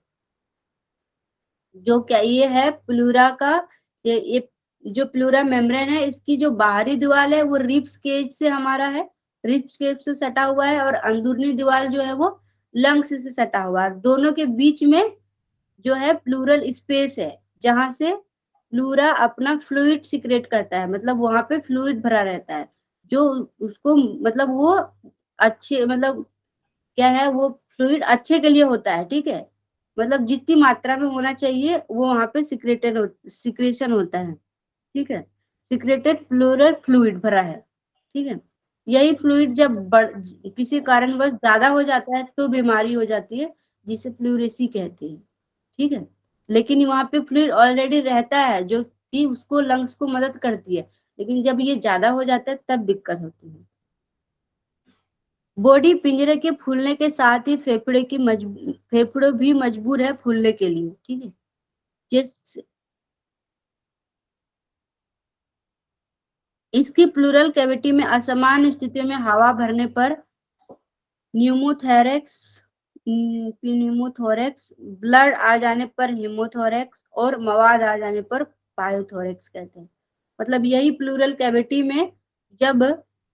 जो क्या ये है प्लूरा का, ये जो प्लूरा मेम्ब्रेन है, इसकी जो बाहरी दीवार है वो रिब्स केज से हमारा है, रिब्स केज से सटा हुआ है, और अंदरूनी दीवार जो है वो लंग्स से सटा हुआ है। दोनों के बीच में जो है प्लूरल स्पेस है जहां से प्लूरा अपना फ्लूइड सिक्रेट करता है, मतलब वहां पे फ्लूइड भरा रहता है जो उसको, मतलब वो अच्छे, मतलब क्या है, वो फ्लूइड अच्छे के लिए होता है, ठीक है। मतलब जितनी मात्रा में होना चाहिए वो वहां पे सिक्रेशन होता है, ठीक है। सिक्रेटेड प्लूरल फ्लूइड भरा है, ठीक है। यही फ्लूइड जब किसी कारणवश ज्यादा हो जाता है तो बीमारी हो जाती है जिसे प्लूरेसी कहते हैं, ठीक है। लेकिन वहां पे फ्लूइड ऑलरेडी रहता है जो कि उसको लंग्स को मदद करती है, लेकिन जब ये ज्यादा हो जाता है तब दिक्कत होती है। बॉडी पिंजरे के फूलने के साथ ही फेफड़े भी मजबूर है फूलने के लिए, ठीक है। जिस इसकी प्लूरल कैविटी में असमान स्थितियों में हवा भरने पर न्यूमोथोरैक्स न्यूमोथोरैक्स, ब्लड आ जाने पर हीमोथोरैक्स और मवाद आ जाने पर पायोथोरैक्स कहते हैं। मतलब यही प्लूरल कैविटी में जब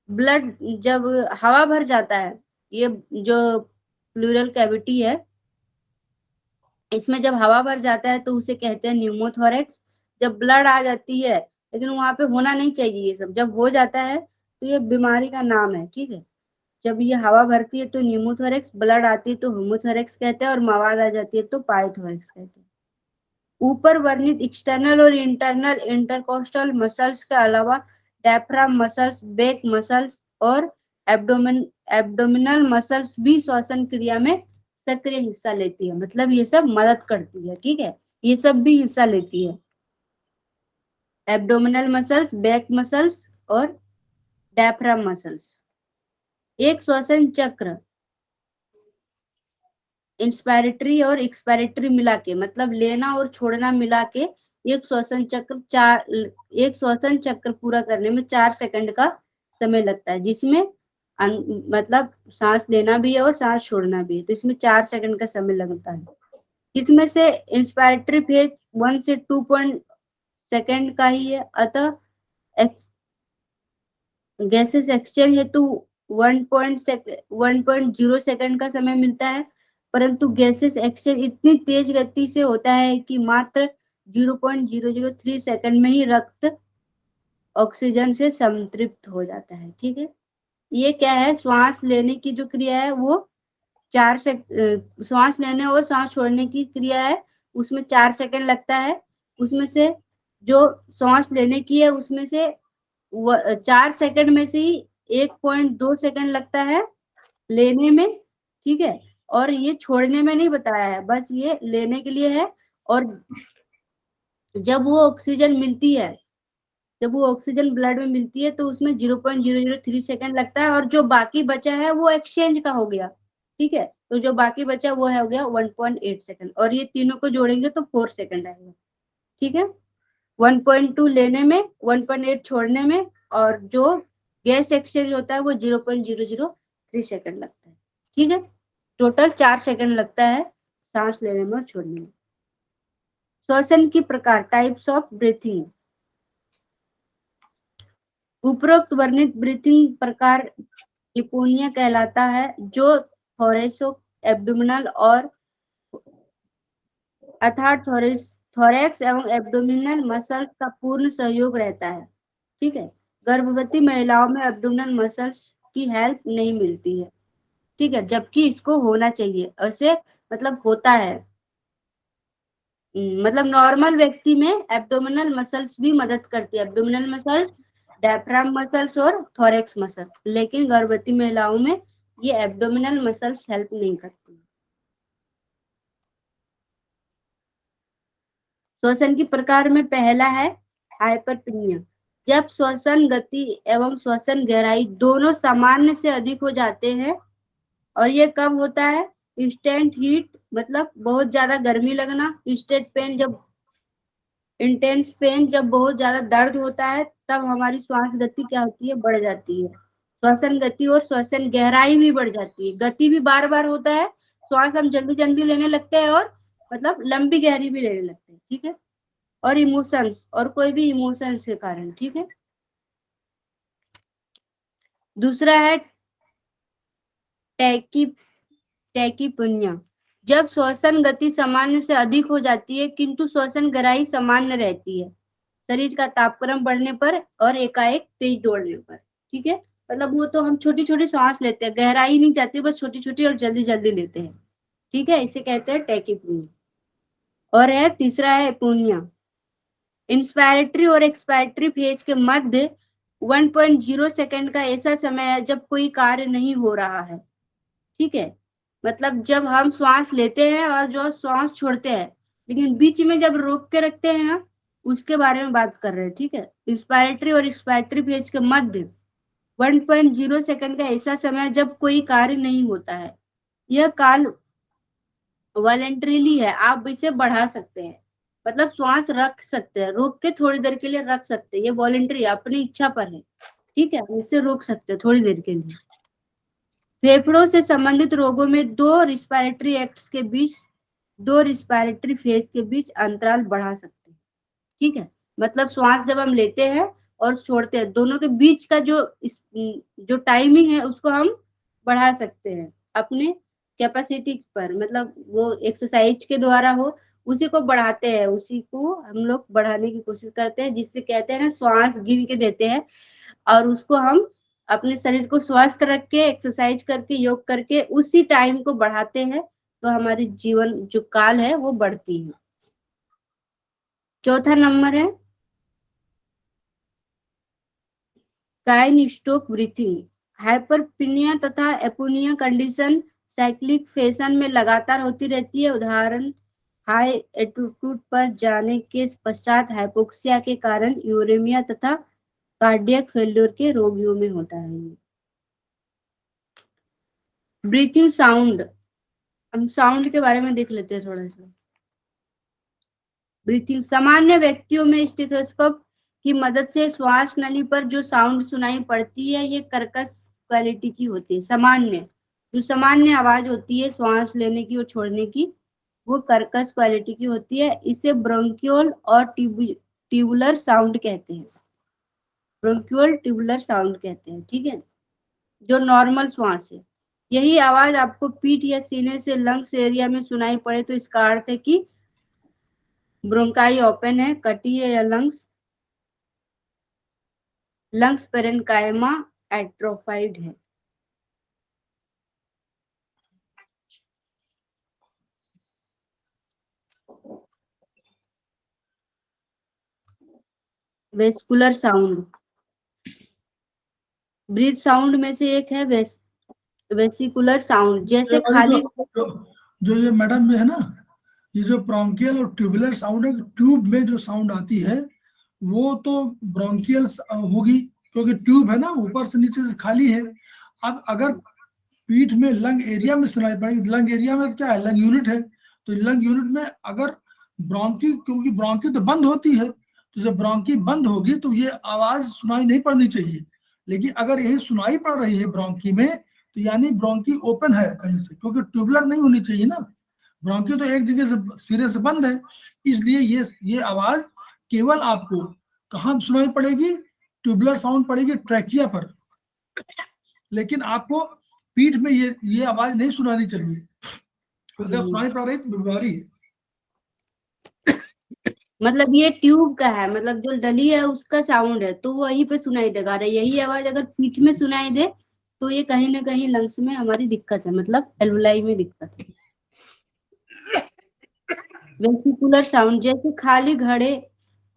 ब्लड, जब हवा भर जाता है, ये जो प्लूरल कैविटी है इसमें जब हवा भर जाता है तो उसे कहते हैं न्यूमोथोरैक्स। जब ब्लड आ जाती है, लेकिन वहां पे होना नहीं चाहिए ये सब, जब हो जाता है तो ये बीमारी का नाम है, ठीक है। जब ये हवा भरती है तो न्यूमोथोरैक्स, ब्लड आती है तो हीमोथोरैक्स कहते हैं, और मवाद आ जाती है तो पायोथोरैक्स कहते हैं। ऊपर वर्णित एक्सटर्नल और इंटरनल इंटरकोस्टल मसल्स के अलावा डायफ्राम मसल्स, बैक मसल्स और एब्डोमिनल मसल्स भी श्वसन क्रिया में सक्रिय हिस्सा लेती है, मतलब ये सब मदद करती है, ठीक है। ये सब भी हिस्सा लेती है, एब्डोमिनल मसल्स, बैक मसल्स और डायफ्राम मसल्स। एक श्वसन चक्र इंस्पायरेटरी और एक्सपायरेटरी मिला के, मतलब लेना और छोड़ना मिला के एक श्वसन चक्र पूरा करने में 4 सेकंड का समय लगता है, जिसमें मतलब सांस लेना भी है और सांस छोड़ना भी है, तो इसमें 4 सेकंड का समय लगता है। इसमें से इंस्पायरेटरी फेज 1 से 2 पॉइंट सेकंड का ही है, अतः गैसेस एक्सचेंज हेतु 1.0 सेकंड का समय मिलता है, परंतु गैसेस एक्सचेंज इतनी तेज गति से होता है कि मात्र 0.003 सेकंड में ही रक्त ऑक्सीजन से संतृप्त हो जाता है, ठीक है। ये क्या है, श्वास लेने की जो क्रिया है वो श्वास लेने और सांस छोड़ने की क्रिया है, उसमें 4 सेकंड लगता है। उसमें से जो सांस लेने की है उसमें से 4 सेकंड में से ही 1.2 सेकंड लगता है लेने में, ठीक है। और ये छोड़ने में नहीं बताया है, बस ये लेने के लिए है। और जब वो ऑक्सीजन मिलती है, जब वो ऑक्सीजन ब्लड में मिलती है तो उसमें 0.003 सेकंड लगता है, और जो बाकी बचा है वो एक्सचेंज का हो गया, ठीक है। तो जो बाकी बचा वो है हो गया 1.8 सेकंड, और ये तीनों को जोड़ेंगे तो 4 सेकंड आएगा, ठीक है। 1.2 लेने में, 1.8 छोड़ने में, और जो गैस एक्सचेंज होता है वो 0.003 सेकंड लगता है, ठीक है। टोटल 4 सेकंड लगता है सांस लेने में और छोड़ने में। श्वसन की प्रकार, टाइप्स ऑफ ब्रीथिंग। उपरोक्त वर्णित ब्रीथिंग प्रकार इपोनिया कहलाता है, जो थोरेसो एब्डोमिनल और अर्थात थोरैक्स एवं एब्डोमिनल मसल्स का पूर्ण सहयोग रहता है, ठीक है। गर्भवती महिलाओं में एब्डोमिनल मसल्स की हेल्प नहीं मिलती है, ठीक है, जबकि इसको होना चाहिए। ऐसे मतलब होता है। मतलब नॉर्मल व्यक्ति में एब्डोमिनल मसल्स भी मदद करती है, एब्डोमिनल मसल्स, डायफ्राम मसल्स और थोरेक्स मसल, लेकिन गर्भवती महिलाओं में ये एब्डोमिनल मसल्स हेल्प नहीं करती। श्वसन की प्रकार में पहला है हाइपरटोनिया। जब श्वसन गति एवं श्वसन गहराई दोनों सामान्य से अधिक हो जाते हैं, और ये कब होता है? इंस्टेंट हीट, मतलब बहुत ज्यादा गर्मी लगना, इंटेंस पेन जब बहुत ज्यादा दर्द होता है, तब हमारी श्वास गति क्या होती है? बढ़ जाती है। श्वसन गति और श्वसन गहराई भी बढ़ जाती है, गति भी बार बार होता है, श्वास हम जल्दी जल्दी लेने लगते हैं और मतलब लंबी गहरी भी लेने लगते हैं, ठीक है। और इमोशंस, और कोई भी इमोशंस के कारण, ठीक है। दूसरा है टैकी टैकीपुनिया। जब श्वसन गति सामान्य से अधिक हो जाती है किंतु श्वसन गहराई सामान्य रहती है, शरीर का तापक्रम बढ़ने पर और एकाएक तेज दौड़ने पर, ठीक है। मतलब वो तो हम छोटी छोटी सांस लेते हैं, गहराई नहीं जाती, बस छोटी छोटी और जल्दी जल्दी लेते हैं, ठीक है, इसे कहते हैं टैकीपुनिया। और है तीसरा है एपोनिया। इंस्पायरेटरी और एक्सपायरेटरी फेज के मध्य 1.0 सेकंड का ऐसा समय है जब कोई कार्य नहीं हो रहा है, ठीक है। मतलब जब हम श्वास लेते हैं और जो श्वास छोड़ते हैं, लेकिन बीच में जब रोक के रखते हैं ना, उसके बारे में बात कर रहे हैं, ठीक है। इंस्पायरेटरी और एक्सपायरेटरी फेज के मध्य 1.0 सेकंड का ऐसा समय जब कोई कार्य नहीं होता है। यह काल वॉलेंट्रीली है, आप इसे बढ़ा सकते हैं, मतलब श्वास रख सकते हैं, रोक के थोड़ी देर के लिए रख सकते हैं, ये वॉलेंट्री अपनी इच्छा पर है, ठीक है, इसे रोक सकते हैं थोड़ी देर के लिए। फेफड़ों से संबंधित रोगों में दो रिस्पायरेटरी फेज के बीच अंतराल बढ़ा सकते हैं, ठीक है। मतलब श्वास जब हम लेते हैं और छोड़ते हैं, दोनों के बीच का जो टाइमिंग है उसको हम बढ़ा सकते हैं अपने कैपेसिटी पर, मतलब वो एक्सरसाइज के द्वारा हो, उसी को बढ़ाते हैं, उसी को हम लोग बढ़ाने की कोशिश करते हैं, जिससे कहते हैं ना श्वास गिन के देते हैं, और उसको हम अपने शरीर को स्वस्थ रख के एक्सरसाइज करके योग करके उसी टाइम को बढ़ाते हैं, तो हमारी जीवन जो काल है वो बढ़ती है। चौथा नंबर है काइनेस्टोक ब्रीथिंग। हाइपरपिनिया तथा एपोनिया कंडीशन साइक्लिक फैशन में लगातार होती रहती है। उदाहरण हाई एल्टीट्यूड पर जाने के पश्चात हाइपोक्सिया के कारण यूरेमिया तथा कार्डियक फेल्योर के रोगियों में होता है। ब्रीथिंग साउंड, हम साउंड के बारे में देख लेते हैं थोड़ा सा। ब्रीथिंग, सामान्य व्यक्तियों में स्टेथोस्कोप की मदद से श्वास नली पर जो साउंड सुनाई पड़ती है ये कर्कश क्वालिटी की होती है। जो सामान्य आवाज होती है श्वास लेने की और छोड़ने की, वो कर्कश क्वालिटी की होती है। इसे ब्रोंकियल और ट्यूबुलर साउंड कहते हैं, ब्रोंकियल ट्यूबुलर साउंड कहते हैं, ठीक है, जो नॉर्मल श्वास है। यही आवाज आपको पीठ या सीने से लंग्स एरिया में सुनाई पड़े तो इसका अर्थ है कि ब्रोंकाई ओपन है, कटी है, या लंग्स पेरेन्काइमा एट्रोफाइड है। वेस्कुलर साउंड, ब्रीथ साउंड में से एक है वेसिकुलर साउंड, जैसे खाली जो ये मैडम है ना, ये जो ब्रोंकियल और ट्यूबुलर साउंड है, ट्यूब में जो साउंड आती है वो तो ब्रोंकियल होगी, क्योंकि ट्यूब है ना, ऊपर से नीचे से खाली है। अब अगर पीठ में लंग एरिया में सुनाई पड़ेगी, लंग एरिया में क्या है, लंग यूनिट है, तो लंग यूनिट में अगर ब्रोंकी, क्योंकि ब्रोंकी तो बंद होती है, तो जब ब्रोंकी बंद होगी तो ये आवाज सुनाई नहीं पड़नी चाहिए। लेकिन अगर यही सुनाई पड़ रही है ब्रोंकी में, तो यानी ब्रोंकी ओपन है कहीं से, क्योंकि ट्यूबुलर नहीं होनी चाहिए ना, ब्रोंकी तो एक जगह से सिरे से बंद है। इसलिए ये आवाज केवल आपको कहाँ सुनाई पड़ेगी, ट्यूबुलर साउंड पड़ेगी ट्रैकिया पर, लेकिन आपको पीठ में ये आवाज नहीं सुनानी चाहिए। अगर सुनाई पड़ रही तो बीमारी है। मतलब ये ट्यूब का है, मतलब जो डली है उसका साउंड है, तो वहीं पे सुनाई देगा। यही आवाज अगर पीठ में सुनाई दे तो ये कहीं ना कहीं लंग्स में हमारी दिक्कत है, मतलब एल्वुलाई में दिक्कत है। वेसिकुलर साउंड, जैसे खाली घड़े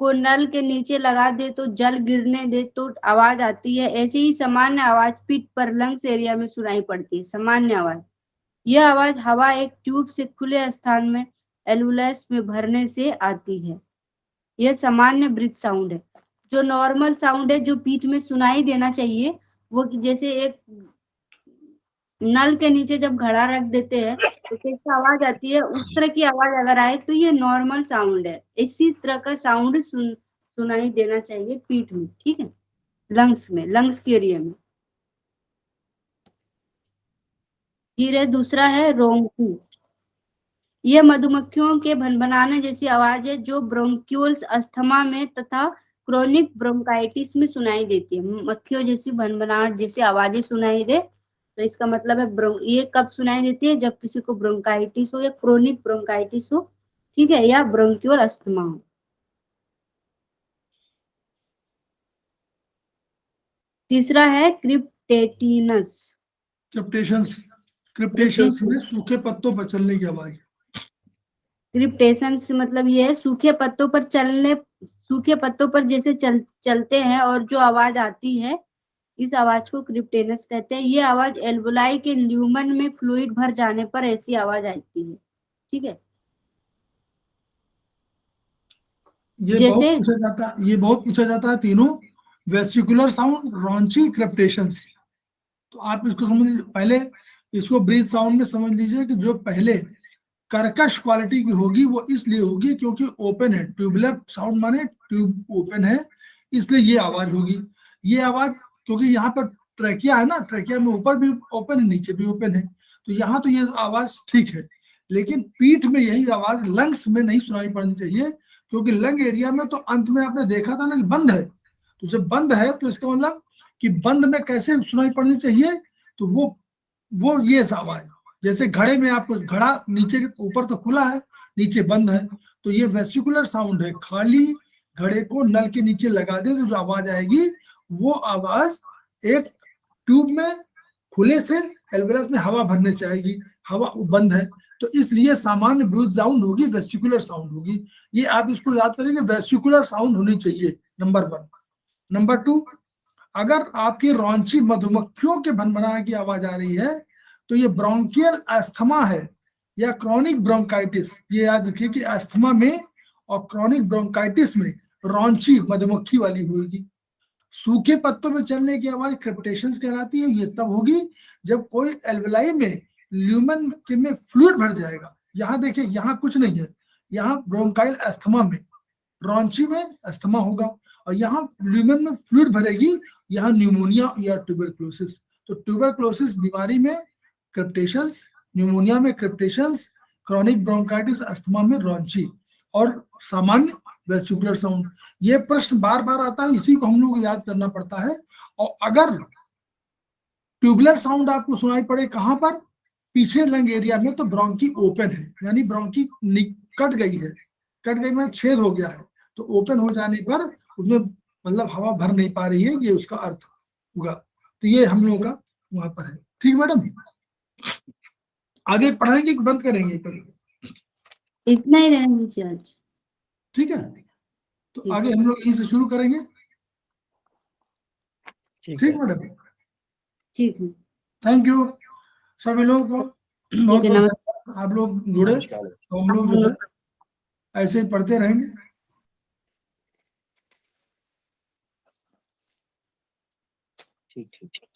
को नल के नीचे लगा दे तो जल गिरने दे तो आवाज आती है, ऐसे ही सामान्य आवाज पीठ पर लंग्स एरिया में सुनाई पड़ती है। सामान्य आवाज, यह आवाज हवा एक ट्यूब से खुले स्थान में एल्वुलस में भरने से आती है। यह सामान्य ब्रीथ साउंड है। जो नॉर्मल साउंड है जो पीठ में सुनाई देना चाहिए, वो जैसे एक नल के नीचे जब घड़ा रख देते हैं तो कैसे आवाज आती है, उस तरह की आवाज अगर आए तो ये नॉर्मल साउंड है। इसी तरह का साउंड सुनाई देना चाहिए पीठ में, ठीक है, लंग्स में, लंग्स के एरिया में। फिर है दूसरा है रोंकू। यह मधुमक्खियों के भनभनाने जैसी आवाज है जो ब्रोंक्यूल्स, अस्थमा में तथा क्रोनिक ब्रोंकाइटिस में सुनाई देती है। मक्खियों जैसी भनभनाहट जैसी आवाजें सुनाई दे तो इसका मतलब है ये कब सुनाई देती है, जब किसी को ब्रोंकाइटिस हो या क्रोनिक ब्रोंकाइटिस हो, ठीक है, या ब्रोंक्यूल अस्थमा हो। तीसरा है क्रिप्टेटिनस। क्रिप्टेशंस में सूखे पत्तों पर चलने की आवाज। क्रिप्टेशन से मतलब ये है सूखे पत्तों पर चलने, सूखे पत्तों पर जैसे चलते हैं और जो आवाज आती है, इस आवाज को क्रिप्टेनस कहते हैं। ये आवाज एल्वुलाई के ल्यूमन में फ्लूइड भर जाने पर ऐसी आवाज आती है, ठीक है। ये जैसे बहुत पूछा जाता है तीनों, वेसिकुलर साउंड, रॉन्ची, क्रिप्टेशंस। तो आप इसको समझ लीजिए, पहले इसको ब्रीथ साउंड में समझ लीजिए कि जो पहले कर्कश क्वालिटी की होगी वो इसलिए होगी क्योंकि ओपन है, ट्यूबुलर साउंड माने ट्यूब ओपन है, इसलिए ये आवाज होगी। ये आवाज क्योंकि यहाँ पर ट्रैकिया है ना, ट्रैकिया में ऊपर भी ओपन है नीचे भी ओपन है, तो यहाँ तो ये आवाज ठीक है। लेकिन पीठ में यही आवाज लंग्स में नहीं सुनाई पड़नी चाहिए, क्योंकि लंग एरिया में तो अंत में आपने देखा था ना कि बंद है, तो जब बंद है तो इसका मतलब कि बंद में कैसे सुनाई पड़नी चाहिए, तो वो ये आवाज, जैसे घड़े में आपको घड़ा नीचे के ऊपर तो खुला है नीचे बंद है, तो ये वेसिकुलर साउंड है। खाली घड़े को नल के नीचे लगा दे तो जो आवाज आएगी वो आवाज एक ट्यूब में खुले से एल्वेलस में हवा भरने से आएगी, हवा बंद है, तो इसलिए सामान्य ब्रीथ साउंड होगी, वेसिकुलर साउंड होगी। ये आप इसको याद करेंगे, वेसिकुलर साउंड होनी चाहिए, नंबर 1। नंबर 2, अगर आपकी रॉन्ची मधुमक्खियों के भनभनाने की आवाज आ रही है तो ये ब्रोंकियल अस्थमा है या क्रॉनिक ब्रोंकाइटिस। ये याद रखिए कि अस्थमा में और क्रॉनिक ब्रोंकाइटिस में रॉन्ची मधुमक्खी वाली होगी। सूखे पत्तों में चलने की आवाज क्रिप्टेशंस कहलाती है। ये तब होगी जब कोई एल्वेलाई में ल्यूमन के में फ्लूइड भर जाएगा। यहाँ देखिए, यहाँ कुछ नहीं है, यहाँ ब्रोंकाइल अस्थमा में, रॉन्ची में अस्थमा होगा, और यहाँ ल्यूमन में फ्लूइड भरेगी, यहाँ न्यूमोनिया या ट्यूबरक्लोसिस। तो ट्यूबरक्लोसिस बीमारी में क्रिप्टेशंस, न्यूमोनिया में क्रिप्टेशंस, क्रॉनिक ब्रोंकाइटिस अस्थमा में रॉन्ची, और सामान्य वेसिकुलर साउंड। ये प्रश्न बार बार आता है, इसी को हम लोग याद करना पड़ता है। और अगर ट्यूबुलर साउंड आपको सुनाई पड़े कहां पर, पीछे लंग एरिया में, तो ब्रोंकी ओपन है, यानी ब्रोंकी कट गई है, कट गई में छेद हो गया है, तो ओपन हो जाने पर उसमें मतलब हवा भर नहीं पा रही है, ये उसका अर्थ होगा। तो ये हम लोगों का वहां पर है। ठीक मैडम, आगे पढ़ाएंगे कि बंद करेंगे? इतना ही रहने दीजिए आज। ठीक है, तो आगे हम लोग यहीं से शुरू करेंगे। ठीक मैडम, ठीक है, थैंक यू सभी लोगों को, बहुत बहुत धन्यवाद, आप लोग जुड़े, तो हम लोग जो है ऐसे ही पढ़ते रहेंगे। ठीक ठीक।